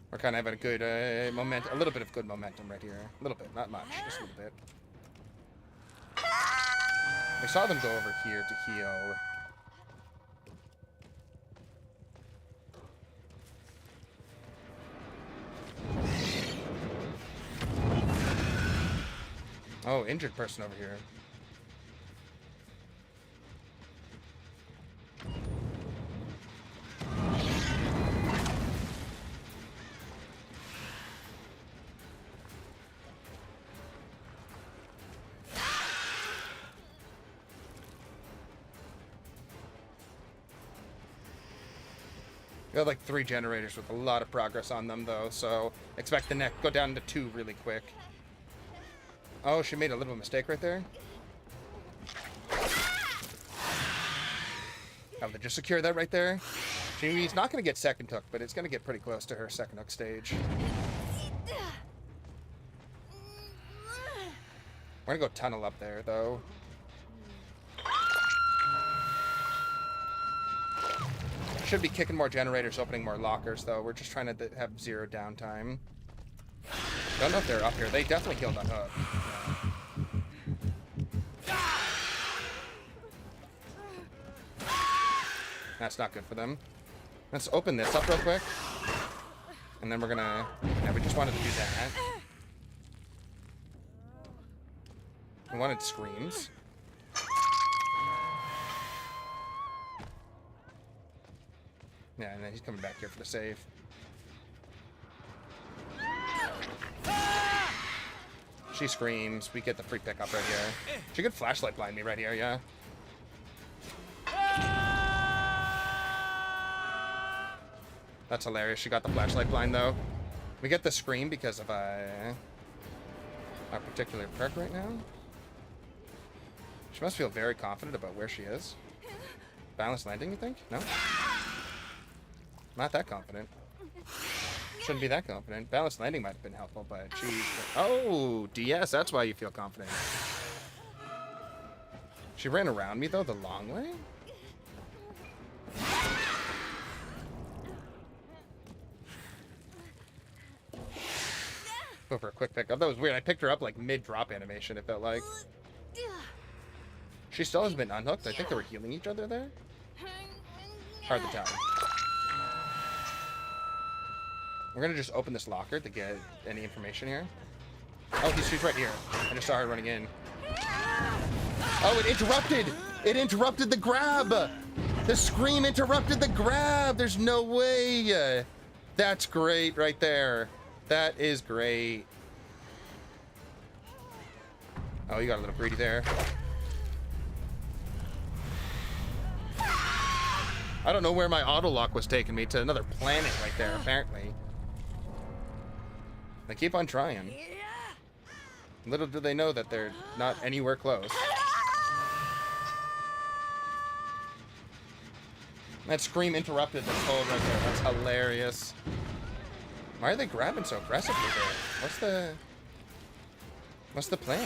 we're kind of having a good a little bit of good momentum right here. A little bit, not much, just a little bit. I saw them go over here to heal. Oh, injured person over here. We got like 3 generators with a lot of progress on them though, so expect the neck go down to 2 really quick. Oh, she made a little mistake right there. Oh, they just secured that right there. She's not going to get second hook, but it's going to get pretty close to her second hook stage. We're going to go tunnel up there, though. Should be kicking more generators, opening more lockers, though. We're just trying to have 0 downtime. Don't know if they're up here. They definitely healed on hook. That's not good for them. Let's open this up real quick. And then we're gonna... Yeah, we just wanted to do that. We wanted screams. Yeah, and then he's coming back here for the save. She screams. We get the free pickup right here. She could flashlight blind me right here, yeah. That's hilarious. She got the flashlight blind, though. We get the scream because of our particular perk right now. She must feel very confident about where she is. Balanced landing, you think? No? Not that confident. Shouldn't be that confident. Balanced landing might have been helpful, but she's... Oh, DS, that's why you feel confident. She ran around me, though, the long way? Go for a quick pickup. That was weird. I picked her up, like, mid-drop animation, it felt like. She still has been unhooked. I think they were healing each other there. Hard to tell. We're gonna just open this locker to get any information here. Oh, she's right here. I just saw her running in. Oh, it interrupted! It interrupted the grab! The scream interrupted the grab! There's no way! That's great right there. That is great. Oh, you got a little greedy there. I don't know where my auto lock was taking me, to another planet right there, apparently. They keep on trying. Little do they know that they're not anywhere close. That scream interrupted the code right there. That's hilarious. Why are they grabbing so aggressively there? What's the plan?